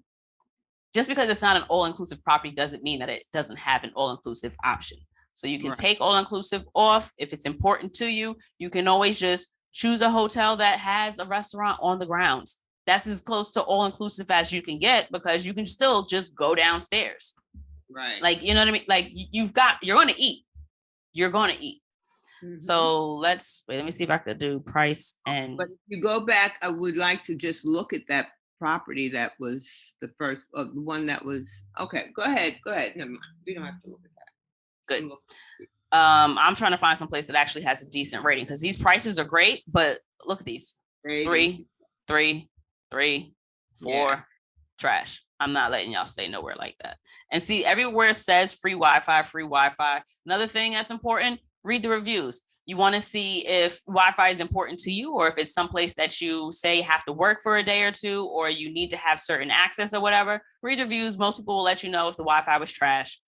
just because it's not an all-inclusive property doesn't mean that it doesn't have an all-inclusive option. So you can take all-inclusive off. If it's important to you, you can always just choose a hotel that has a restaurant on the grounds. That's as close to all-inclusive as you can get, because you can still just go downstairs. Right. Like, you know what I mean? Like you're going to eat. You're going to eat. So let me see if I could do price. And but if you go back, I would like to just look at that property that was the first, the one that was, okay, go ahead. Never mind. We don't have to look at that. Good. I'm trying to find some place that actually has a decent rating, because these prices are great, but look at these. 3, 3, 3, 4, trash. I'm not letting y'all stay nowhere like that. And see, everywhere says free Wi-Fi, free Wi-Fi. Another thing that's important, read the reviews. You want to see if Wi-Fi is important to you, or if it's someplace that you say have to work for a day or two, or you need to have certain access or whatever. Read reviews. Most people will let you know if the Wi-Fi was trash.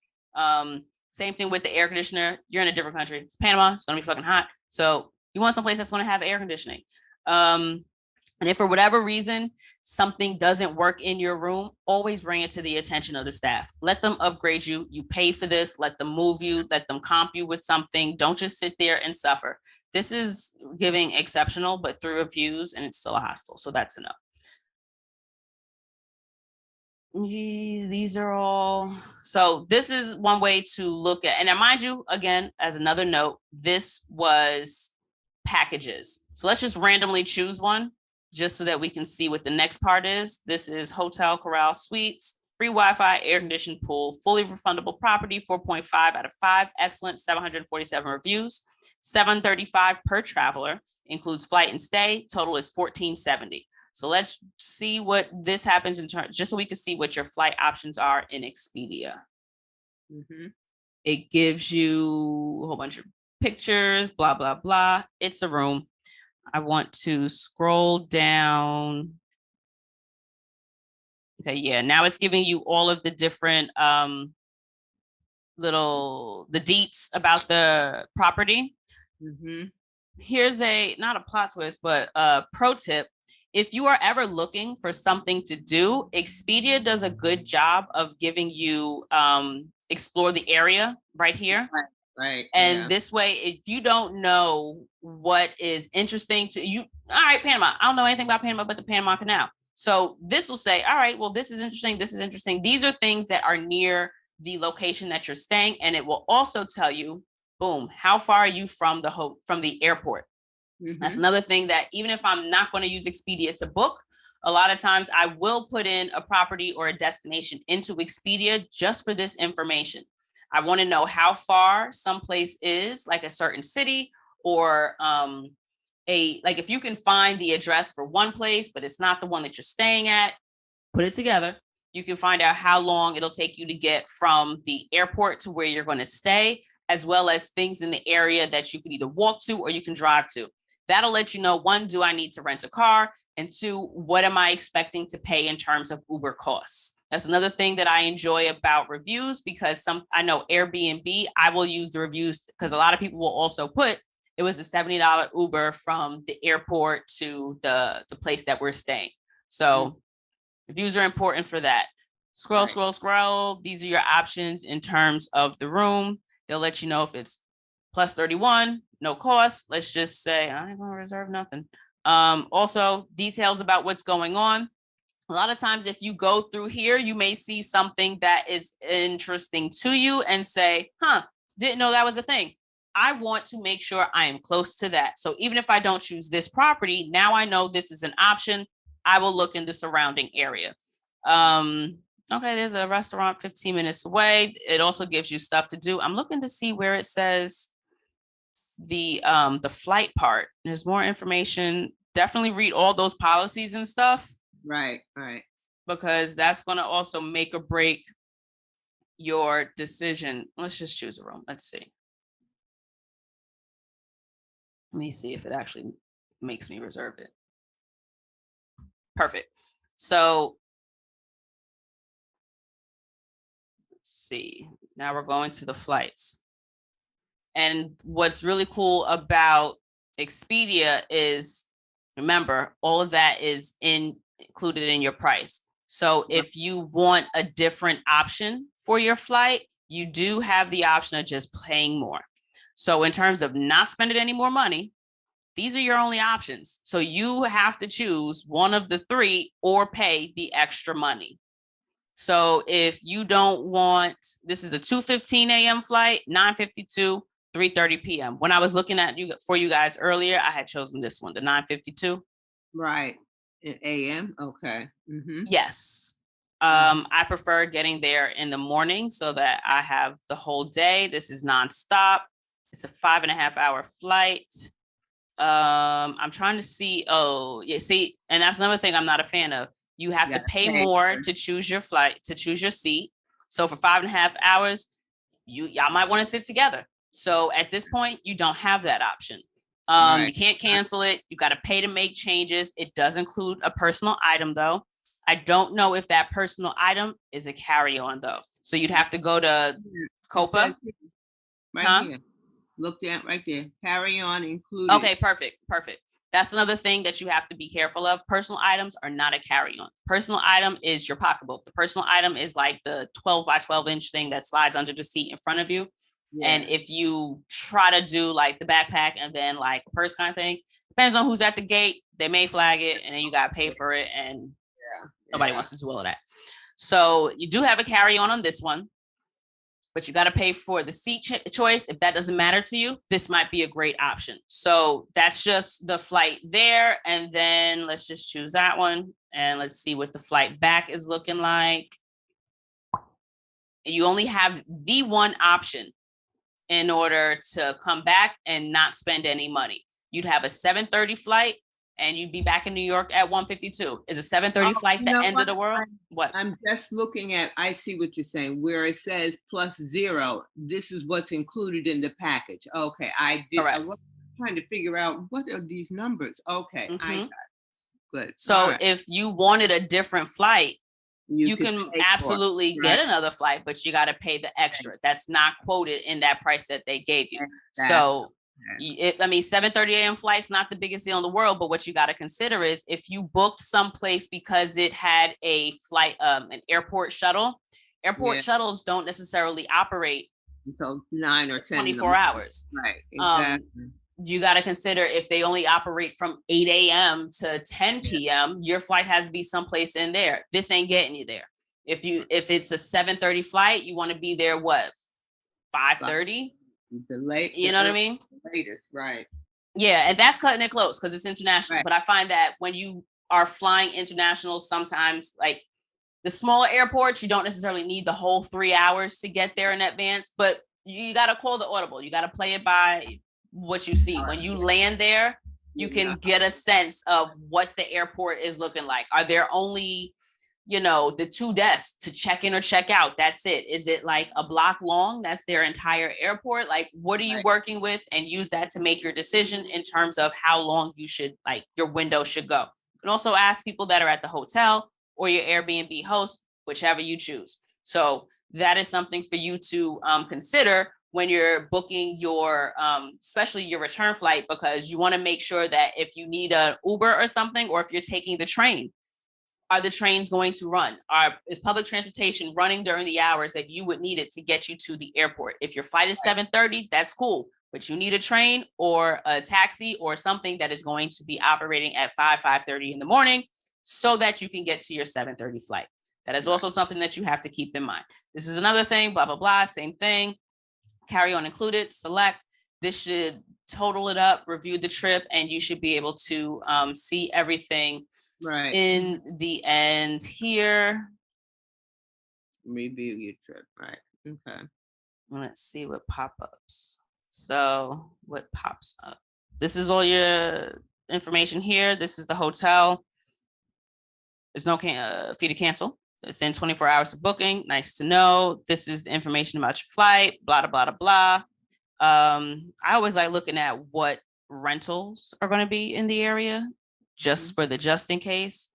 Same thing with the air conditioner. You're in a different country. It's Panama. It's going to be fucking hot. So you want someplace that's going to have air conditioning. And if for whatever reason something doesn't work in your room, always bring it to the attention of the staff. Let them upgrade you. You pay for this. Let them move you. Let them comp you with something. Don't just sit there and suffer. This is giving exceptional, but through reviews, and it's still a hostel. So that's a no. These are all. So this is one way to look at, and now mind you, again, as another note, this was packages. So let's just randomly choose one, just so that we can see what the next part is. This is Hotel Corral Suites, free Wi-Fi, air-conditioned pool, fully refundable property, 4.5 out of 5, excellent, 747 reviews, 735 per traveler, includes flight and stay, total is 1470. So let's see what this happens in terms, just so we can see what your flight options are in Expedia. It gives you a whole bunch of pictures, blah, blah, blah. It's a room. I want to scroll down. Okay, yeah, now it's giving you all of the different the deets about the property. here's not a plot twist, but a pro tip. If you are ever looking for something to do, Expedia does a good job of giving you explore the area right here. Right. And this way, if you don't know what is interesting to you, all right, Panama, I don't know anything about Panama but the Panama Canal. So this will say, all right, well, this is interesting. This is interesting. These are things that are near the location that you're staying. And it will also tell you, boom, how far are you from the airport? That's another thing that even if I'm not going to use Expedia to book, a lot of times I will put in a property or a destination into Expedia just for this information. I want to know how far someplace is, like a certain city, or like if you can find the address for one place, but it's not the one that you're staying at, put it together. You can find out how long it'll take you to get from the airport to where you're going to stay, as well as things in the area that you can either walk to or you can drive to. That'll let you know, one, do I need to rent a car? And two, what am I expecting to pay in terms of Uber costs? That's another thing that I enjoy about reviews, because I know Airbnb, I will use the reviews because a lot of people will also put, it was a $70 Uber from the airport to the place that we're staying. So reviews are important for that. Scroll. These are your options in terms of the room. They'll let you know if it's plus 31, no cost. Let's just say I ain't gonna reserve nothing. Also details about what's going on. A lot of times if you go through here, you may see something that is interesting to you and say, didn't know that was a thing. I want to make sure I am close to that. So even if I don't choose this property, now I know this is an option. I will look in the surrounding area. Okay, there's a restaurant 15 minutes away. It also gives you stuff to do. I'm looking to see where it says the flight part. There's more information. Definitely read all those policies and stuff. Right. Because that's going to also make or break your decision. Let's just choose a room. Let's see. Let me see if it actually makes me reserve it. Perfect. So let's see. Now we're going to the flights. And what's really cool about Expedia is, remember, all of that is included in your price. So if you want a different option for your flight, you do have the option of just paying more. So in terms of not spending any more money, these are your only options. So you have to choose one of the three or pay the extra money. So if you don't want, this is a 2:15 a.m. flight, 9:52, 3:30 p.m. When I was looking at you for you guys earlier, I had chosen this one, the 9:52. Right. A.m. Okay. Yes. I prefer getting there in the morning so that I have the whole day. This is nonstop. It's a 5.5-hour flight. I'm trying to see. Oh, yeah. See, and that's another thing I'm not a fan of. You have to pay more to choose your flight, to choose your seat. So for 5.5 hours, y'all might want to sit together. So at this point, you don't have that option. You can't cancel it. You got to pay to make changes. It does include a personal item, though. I don't know if that personal item is a carry-on, though. So you'd have to go to COPA. Here. Looked at right there. Carry-on included. Okay, perfect. That's another thing that you have to be careful of. Personal items are not a carry-on. Personal item is your pocketbook. The personal item is like the 12 by 12 inch thing that slides under the seat in front of you. Yeah. And if you try to do like the backpack and then like a purse kind of thing, depends on who's at the gate, they may flag it and then you got to pay for it. And nobody wants to do all of that. So you do have a carry-on on this one, but you got to pay for the seat choice. If that doesn't matter to you, this might be a great option. So that's just the flight there. And then let's just choose that one. And let's see what the flight back is looking like. You only have the one option in order to come back and not spend any money. You'd have a 7:30 flight and you'd be back in New York at 1:52. Is a 7:30 flight the end of the world? What? I'm just looking at, I see what you're saying, where it says +0. This is what's included in the package. Okay, I did. I was trying to figure out what are these numbers. Okay, I got it. Good. So if you wanted a different flight, you can absolutely get another flight, but you got to pay the extra. That's not quoted in that price that they gave you. Exactly. So I mean, 7:30 a.m. flight's not the biggest deal in the world, but what you got to consider is if you booked someplace because it had a flight, an airport shuttle, shuttles don't necessarily operate until 9 or 10 24 hours. Right, exactly. You got to consider if they only operate from 8 a.m. to 10 p.m., your flight has to be someplace in there. This ain't getting you there. If it's a 7:30 flight, you want to be there, what, 5:30? The late, you know what I mean? Latest, right. Yeah, and that's cutting it close because it's international. Right. But I find that when you are flying international, sometimes like the smaller airports, you don't necessarily need the whole 3 hours to get there in advance, but you got to call the audible. You got to play it by what you see. When you land there, you can get a sense of what the airport is looking like. Are there only, the 2 desks to check in or check out? That's it. Is it like a block long? That's their entire airport. Like, what are you working with? And use that to make your decision in terms of how long you should, like, your window should go. You can also ask people that are at the hotel or your Airbnb host, whichever you choose. So that is something for you to consider when you're booking your, especially your return flight, because you want to make sure that if you need an Uber or something, or if you're taking the train, are the trains going to run? Is public transportation running during the hours that you would need it to get you to the airport? If your flight is 7:30, that's cool, but you need a train or a taxi or something that is going to be operating at 5:30 in the morning so that you can get to your 7:30 flight. That is also something that you have to keep in mind. This is another thing, blah, blah, blah, same thing. Carry on included, select. This should total it up, review the trip, and you should be able to see everything in the end here. Review your trip, right? Okay. Let's see what pop-ups. So what pops up? This is all your information here. This is the hotel. There's no fee to cancel within 24 hours of booking. Nice to know. This is the information about your flight, blah, blah, blah, blah. I always like looking at what rentals are going to be in the area just for the just in case.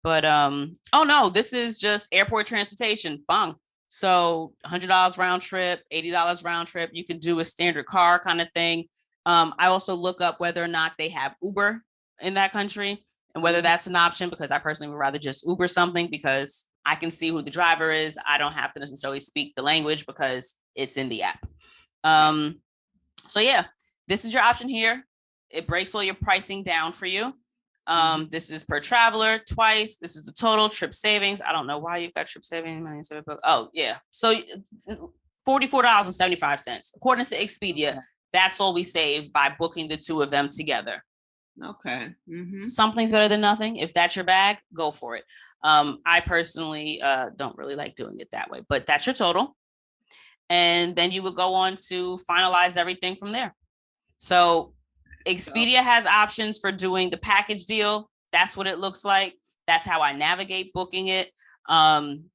But, oh no, this is just airport transportation. Bang. So $100 round trip, $80 round trip. You can do a standard car kind of thing. I also look up whether or not they have Uber in that country and whether that's an option, because I personally would rather just Uber something because I can see who the driver is. I don't have to necessarily speak the language because it's in the app. So yeah, this is your option here. It breaks all your pricing down for you. This is per traveler twice. This is the total trip savings. I don't know why you've got trip savings. Oh yeah. So $44.75. According to Expedia, that's all we save by booking the 2 of them together. Okay. Something's better than nothing. If that's your bag, go for it. I personally don't really like doing it that way, but that's your total. And then you would go on to finalize everything from there. So Expedia has options for doing the package deal. That's what it looks like. That's how I navigate booking it.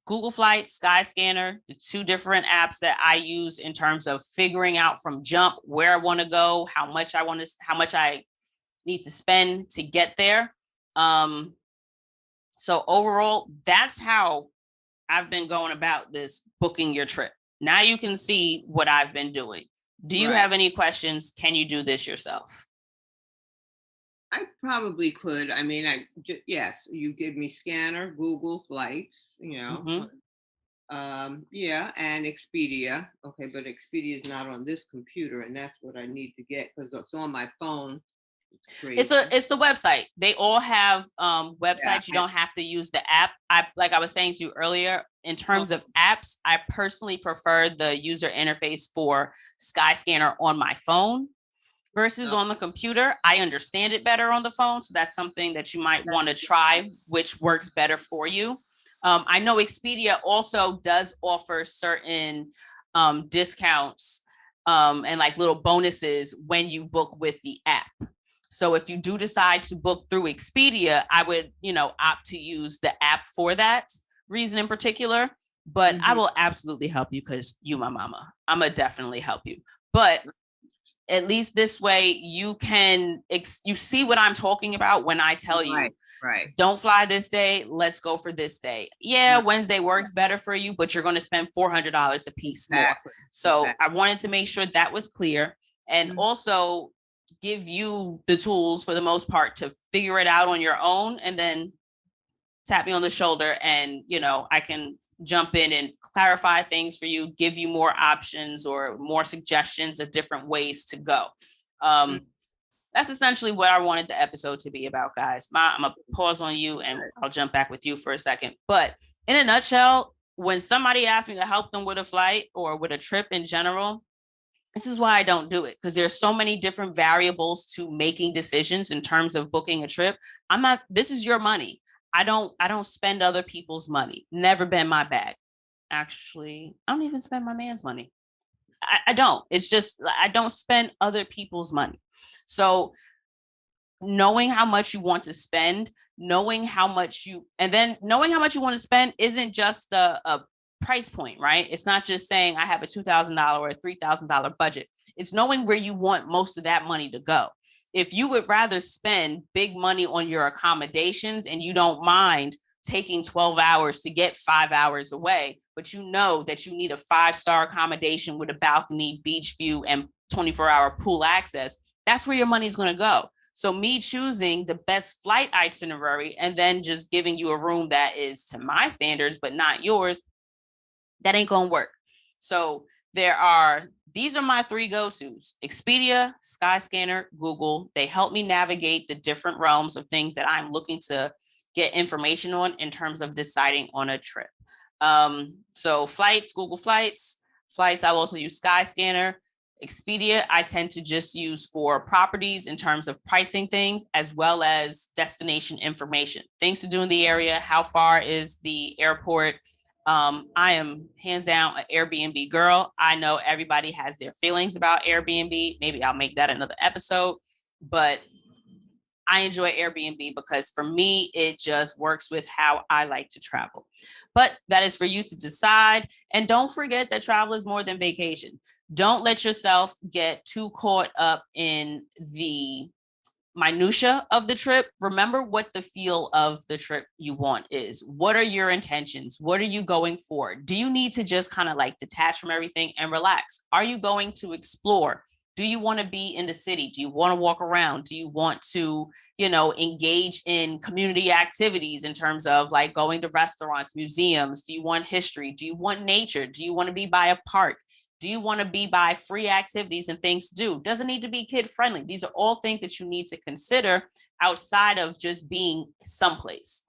Google Flights, Skyscanner, the 2 different apps that I use in terms of figuring out from jump where I want to go, how much I need to spend to get there. So overall, that's how I've been going about this booking your trip. Now you can see what I've been doing. Do you have any questions? Can you do this yourself? I probably could. I mean, yes, you give me Scanner, Google Flights, and Expedia. Okay, but Expedia is not on this computer, and that's what I need to get because it's on my phone. It's the website. They all have websites. You don't have to use the app. Like I was saying to you earlier, in terms of apps, I personally prefer the user interface for Skyscanner on my phone versus on the computer. I understand it better on the phone. So that's something that you might want to try, which works better for you. I know Expedia also does offer certain discounts and like little bonuses when you book with the app. So if you do decide to book through Expedia, I would, opt to use the app for that reason in particular. But I will absolutely help you because you my mama. I'm going to definitely help you. But at least this way you can, you see what I'm talking about when I tell you, don't fly this day, let's go for this day. Yeah, Wednesday works better for you, but you're going to spend $400 a piece more. So I wanted to make sure that was clear. and also give you the tools for the most part to figure it out on your own, and then tap me on the shoulder and, I can jump in and clarify things for you, give you more options or more suggestions of different ways to go. That's essentially what I wanted the episode to be about, guys. I'm going to pause on you and I'll jump back with you for a second. But in a nutshell, when somebody asks me to help them with a flight or with a trip in general, this is why I don't do it, because there's so many different variables to making decisions in terms of booking a trip. This is your money. I don't spend other people's money. Never been my bag. Actually, I don't even spend my man's money. I don't. It's just, I don't spend other people's money. So knowing how much you want to spend, knowing how much you want to spend isn't just a price point, right? It's not just saying I have a $2,000 or a $3,000 budget. It's knowing where you want most of that money to go. If you would rather spend big money on your accommodations and you don't mind taking 12 hours to get 5 hours away, but you know that you need a 5-star accommodation with a balcony, beach view, and 24-hour pool access, that's where your money's going to go. So me choosing the best flight itinerary and then just giving you a room that is to my standards, but not yours, that ain't going to work. So these are my 3 go-tos: Expedia, Skyscanner, Google. They help me navigate the different realms of things that I'm looking to get information on in terms of deciding on a trip. So flights, Google Flights. I'll also use Skyscanner. Expedia, I tend to just use for properties in terms of pricing things, as well as destination information, things to do in the area. How far is the airport? I am hands down an Airbnb girl. I know everybody has their feelings about Airbnb. Maybe I'll make that another episode, but I enjoy Airbnb because for me, it just works with how I like to travel. But that is for you to decide. And don't forget that travel is more than vacation. Don't let yourself get too caught up in the minutia of the trip. Remember what the feel of the trip you want is. What are your intentions? What are you going for? Do you need to just kind of like detach from everything and relax? Are you going to explore? Do you want to be in the city? Do you want to walk around? Do you want to, engage in community activities in terms of like going to restaurants, museums? Do you want history? Do you want nature? Do you want to be by a park? Do you want to be by free activities and things to do? Doesn't need to be kid friendly. These are all things that you need to consider outside of just being someplace.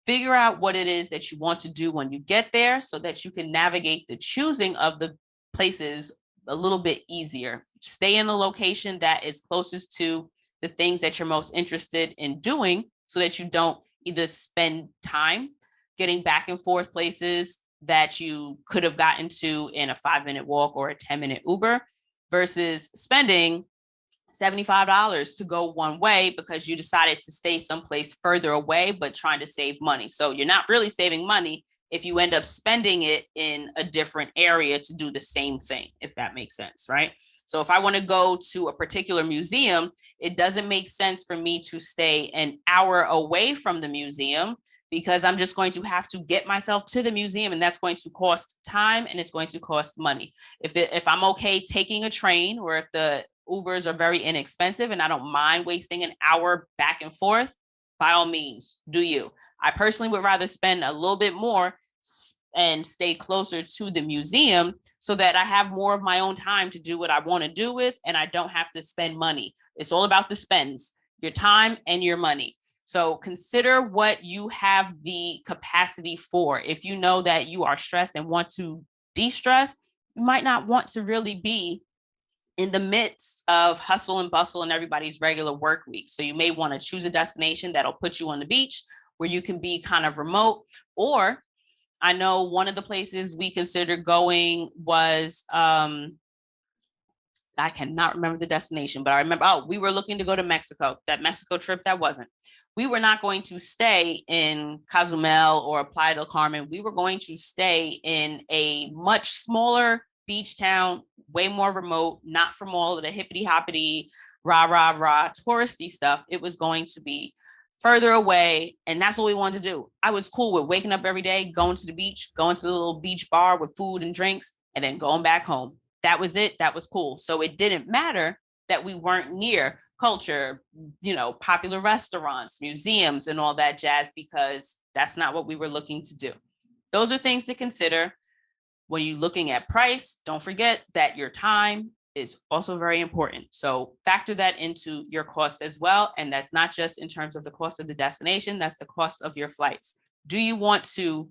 Figure out what it is that you want to do when you get there so that you can navigate the choosing of the places a little bit easier. Stay in the location that is closest to the things that you're most interested in doing so that you don't either spend time getting back and forth places that you could have gotten to in a 5-minute walk or a 10-minute Uber versus spending $75 to go one way because you decided to stay someplace further away, but trying to save money. So you're not really saving money if you end up spending it in a different area to do the same thing, if that makes sense, right? So if I want to go to a particular museum, it doesn't make sense for me to stay an hour away from the museum because I'm just going to have to get myself to the museum, and that's going to cost time and it's going to cost money. If I'm okay taking a train, or if the Ubers are very inexpensive and I don't mind wasting an hour back and forth, by all means, do you. I personally would rather spend a little bit more and stay closer to the museum so that I have more of my own time to do what I want to do with, and I don't have to spend money. It's all about the spends, your time and your money. So consider what you have the capacity for. If you know that you are stressed and want to de-stress, you might not want to really be in the midst of hustle and bustle and everybody's regular work week. So you may want to choose a destination that'll put you on the beach where you can be kind of remote. Or I know one of the places we considered going was, I cannot remember the destination, but I remember, we were looking to go to Mexico. That Mexico trip, that wasn't. We were not going to stay in Cozumel or Playa del Carmen. We were going to stay in a much smaller beach town, way more remote, not from all of the hippity hoppity, rah, rah, rah, touristy stuff. It was going to be further away. And that's what we wanted to do. I was cool with waking up every day, going to the beach, going to the little beach bar with food and drinks, and then going back home. that was it. That was cool. So it didn't matter that we weren't near culture, popular restaurants, museums, and all that jazz, because that's not what we were looking to do. Those are things to consider. When you're looking at price, don't forget that your time is also very important. So factor that into your cost as well. And that's not just in terms of the cost of the destination, that's the cost of your flights. Do you want to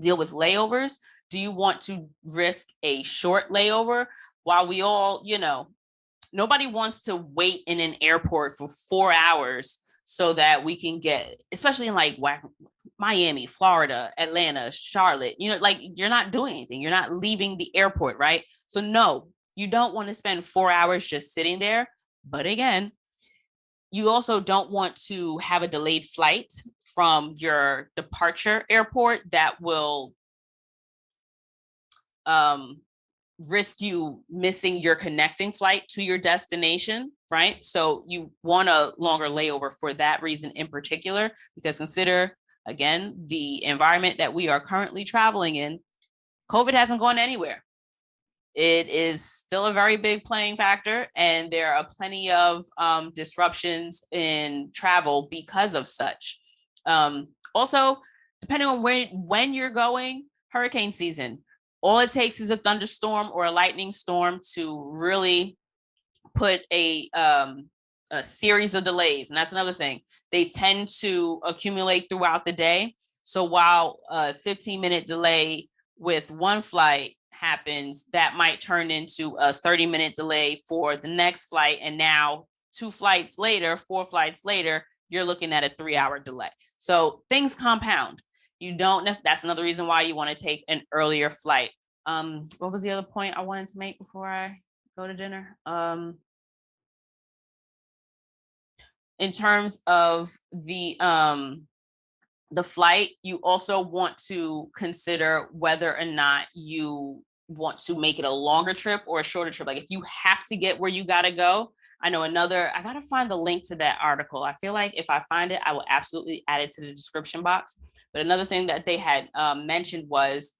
deal with layovers? Do you want to risk a short layover while we all, nobody wants to wait in an airport for 4 hours so that we can get, especially in like Miami, Florida, Atlanta, Charlotte, you're not doing anything. You're not leaving the airport, right? So no, you don't want to spend 4 hours just sitting there. But again, you also don't want to have a delayed flight from your departure airport that will risk you missing your connecting flight to your destination, right? So you want a longer layover for that reason in particular, because consider, again, the environment that we are currently traveling in. COVID hasn't gone anywhere. It is still a very big playing factor, and there are plenty of disruptions in travel because of such. Also, depending on when you're going, hurricane season, all it takes is a thunderstorm or a lightning storm to really put a series of delays. And that's another thing. They tend to accumulate throughout the day. So while a 15-minute delay with one flight happens, that might turn into a 30-minute delay for the next flight. And now 4 flights later, you're looking at a 3-hour delay. So things compound. That's another reason why you want to take an earlier flight. What was the other point I wanted to make before I go to dinner? In terms of the flight, you also want to consider whether or not you want to make it a longer trip or a shorter trip. Like if you have to get where you got to go, I got to find the link to that article. I feel like if I find it, I will absolutely add it to the description box. But another thing that they had mentioned was,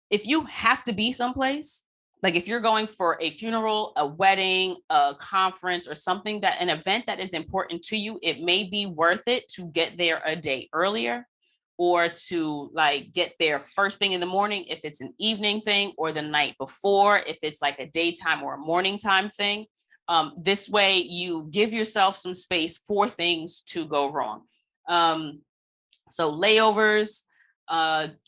if you have to be someplace, like if you're going for a funeral, a wedding, a conference, or something, that an event that is important to you, it may be worth it to get there a day earlier, or to like get there first thing in the morning if it's an evening thing, or the night before if it's like a daytime or a morning time thing. This way you give yourself some space for things to go wrong. So layovers,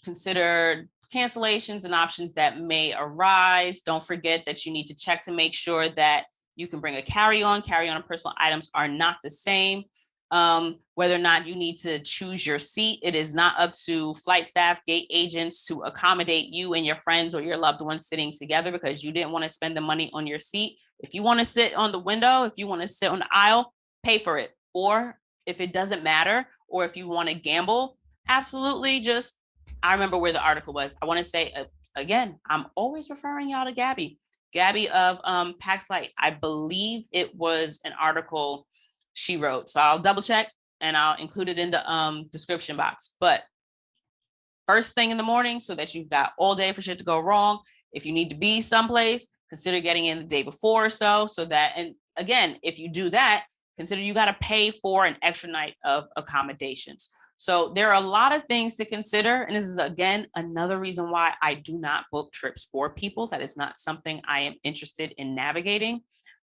consider cancellations and options that may arise. Don't forget that you need to check to make sure that you can bring a carry-on. Carry-on and personal items are not the same. Whether or not you need to choose your seat, it is not up to flight staff, gate agents to accommodate you and your friends or your loved ones sitting together because you didn't want to spend the money on your seat. If you want to sit on the window, if you want to sit on the aisle, pay for it. Or if it doesn't matter, or if you want to gamble, absolutely I remember where the article was. I want to say, again, I'm always referring y'all to Gabby of Pax Light. I believe it was an article she wrote. So I'll double check and I'll include it in the description box. But first thing in the morning, so that you've got all day for shit to go wrong. If you need to be someplace, consider getting in the day before or so that, and again, if you do that, consider you got to pay for an extra night of accommodations. So there are a lot of things to consider. And this is, again, another reason why I do not book trips for people. That is not something I am interested in navigating.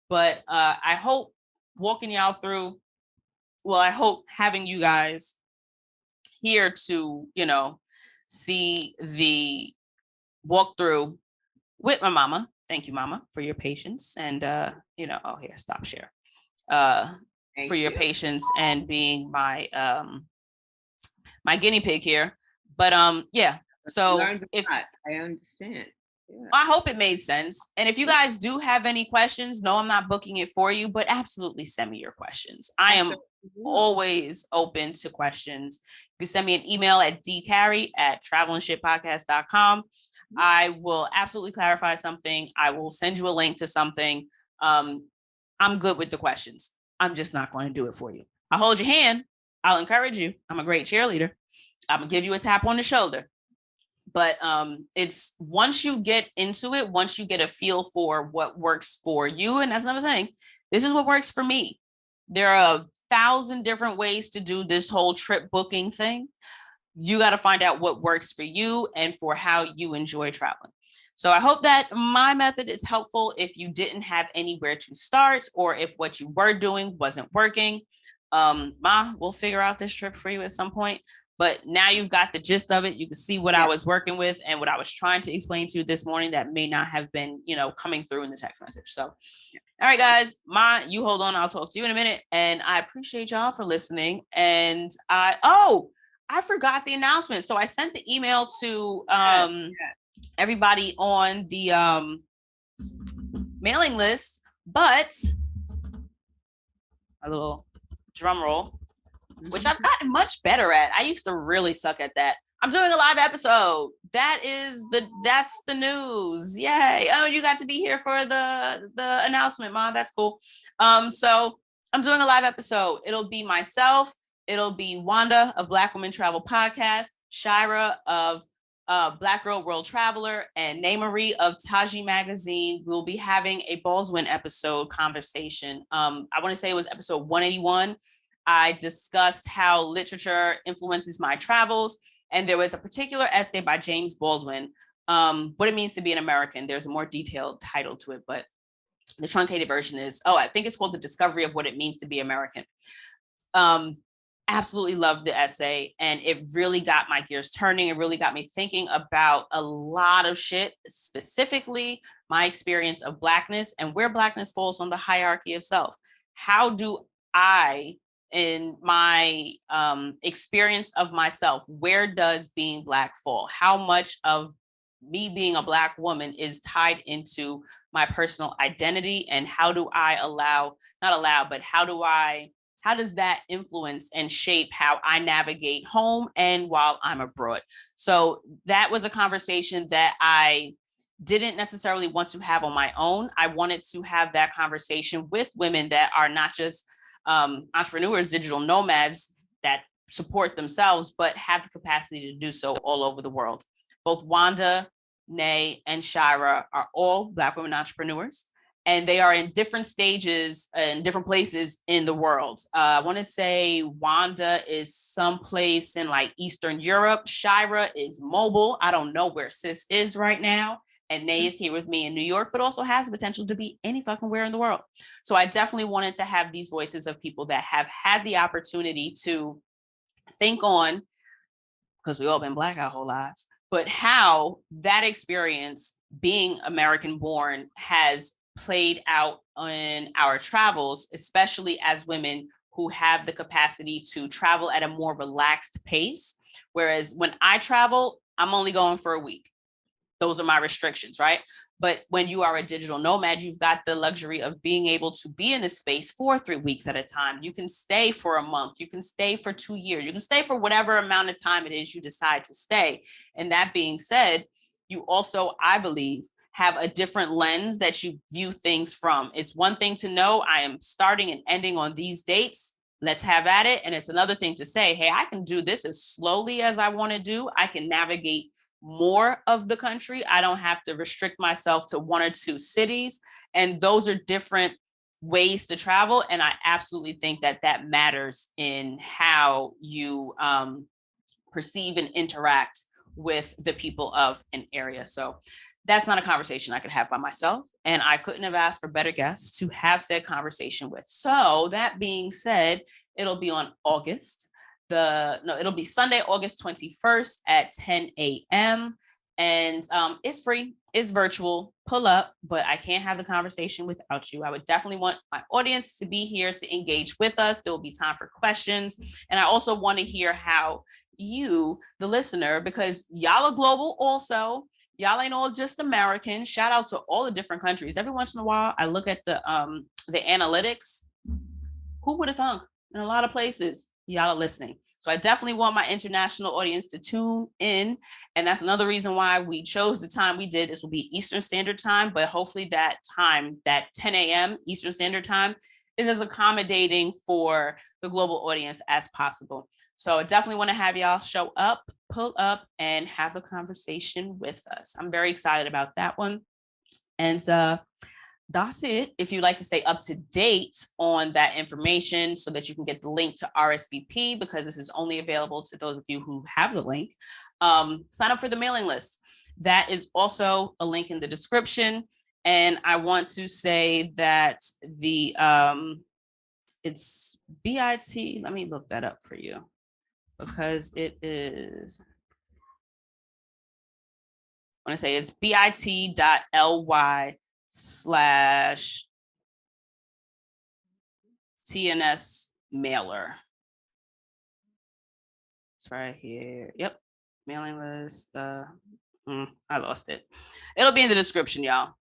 But I hope walking y'all through, I hope having you guys here to, see the walkthrough with my mama. Thank you, mama, for your patience. And, here, stop share. For your patience and being my my guinea pig here. But so if I understand. Yeah. I hope it made sense. And if you guys do have any questions, no, I'm not booking it for you, but absolutely send me your questions. I am always open to questions. You can send me an email at dcarry@travelandshitpodcast.com. I will absolutely clarify something. I will send you a link to something. I'm good with the questions. I'm just not going to do it for you. I'll hold your hand. I'll encourage you. I'm a great cheerleader. I'm going to give you a tap on the shoulder. But it's once you get into it, once you get a feel for what works for you, and that's another thing, this is what works for me. There are 1,000 different ways to do this whole trip booking thing. You got to find out what works for you and for how you enjoy traveling. So I hope that my method is helpful if you didn't have anywhere to start, or if what you were doing wasn't working. We'll figure out this trip for you at some point. But now you've got the gist of it. You can see what I was working with and what I was trying to explain to you this morning that may not have been, coming through in the text message. So, all right, guys, you hold on. I'll talk to you in a minute. And I appreciate y'all for listening. And I forgot the announcement. So I sent the email to everybody on the mailing list, but a little drum roll, which I've gotten much better at. I used to really suck at that. I'm doing a live episode. That's the news. Yay. Oh, you got to be here for the announcement, Mom. That's cool. So I'm doing a live episode. It'll be myself. It'll be Wanda of Black Women Travel Podcast, Shira of Black Girl World Traveler, and Nay Marie of Taji Magazine. We'll be having a Baldwin episode conversation. I want to say it was episode 181. I discussed how literature influences my travels. And there was a particular essay by James Baldwin, what it means to be an American. There's a more detailed title to it, but the truncated version is, I think it's called The Discovery of What It Means to be American. Absolutely loved the essay, and it really got my gears turning. It really got me thinking about a lot of shit, specifically my experience of Blackness and where Blackness falls on the hierarchy of self. How do I, in my experience of myself, where does being Black fall? How much of me being a Black woman is tied into my personal identity, and how do I how does that influence and shape how I navigate home and while I'm abroad? So that was a conversation that I didn't necessarily want to have on my own. I wanted to have that conversation with women that are not just entrepreneurs, digital nomads that support themselves, but have the capacity to do so all over the world. Both Wanda, Nay, and Shira are all Black women entrepreneurs, and they are in different stages and different places in the world. I want to say Wanda is someplace in like Eastern Europe. Shira is mobile. I don't know where sis is right now. And Nay is here with me in New York, but also has the potential to be any fucking where in the world. So I definitely wanted to have these voices of people that have had the opportunity to think on, because we all been Black our whole lives, but how that experience, being American born, has played out in our travels, especially as women who have the capacity to travel at a more relaxed pace. Whereas when I travel, I'm only going for a week. Those are my restrictions, right? But when you are a digital nomad, you've got the luxury of being able to be in a space for 3 weeks at a time. You can stay for a month. You can stay for 2 years. You can stay for whatever amount of time it is you decide to stay. And that being said, you also, I believe, have a different lens that you view things from. It's one thing to know I am starting and ending on these dates. Let's have at it. And it's another thing to say, hey, I can do this as slowly as I want to do. I can navigate more of the country. I don't have to restrict myself to 1 or 2 cities. And those are different ways to travel. And I absolutely think that that matters in how you perceive and interact with the people of an area. So that's not a conversation I could have by myself. And I couldn't have asked for better guests to have said conversation with. So that being said, it'll be on it'll be Sunday, August 21st at 10 a.m. And it's free, it's virtual, pull up, but I can't have the conversation without you. I would definitely want my audience to be here to engage with us. There will be time for questions. And I also want to hear how you, the listener, because y'all are global also. Y'all ain't all just American. Shout out to all the different countries. Every once in a while, I look at the analytics. Who would have thunk? In a lot of places, y'all are listening. So I definitely want my international audience to tune in. And that's another reason why we chose the time we did. This will be Eastern Standard Time, but hopefully that time, that 10 a.m. Eastern Standard Time, is as accommodating for the global audience as possible. So I definitely want to have y'all show up, pull up, and have the conversation with us. I'm very excited about that one. And that's it. If you'd like to stay up to date on that information so that you can get the link to RSVP, because this is only available to those of you who have the link, sign up for the mailing list. That is also a link in the description. And I want to say that it's BIT. Let me look that up for you, because it is, I want to say it's bit.ly/TNS mailer. It's right here. Yep. Mailing list. I lost it. It'll be in the description, y'all.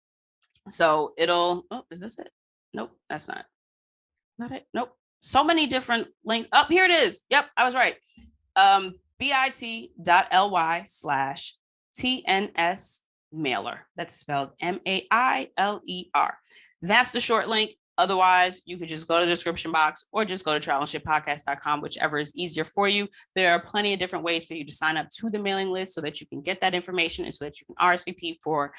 So it'll, oh, is this it? Nope, that's not it. Nope. So many different links. Oh, here it is. Yep, I was right. bit.ly/TNS mailer. That's spelled MAILER. That's the short link. Otherwise, you could just go to the description box or just go to travelandshippodcast.com, whichever is easier for you. There are plenty of different ways for you to sign up to the mailing list so that you can get that information and so that you can RSVP for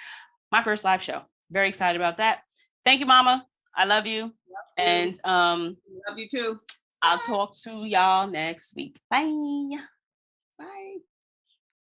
my first live show. Very excited about that. Thank you, Mama. I love you. And love you too. I'll talk to y'all next week. Bye.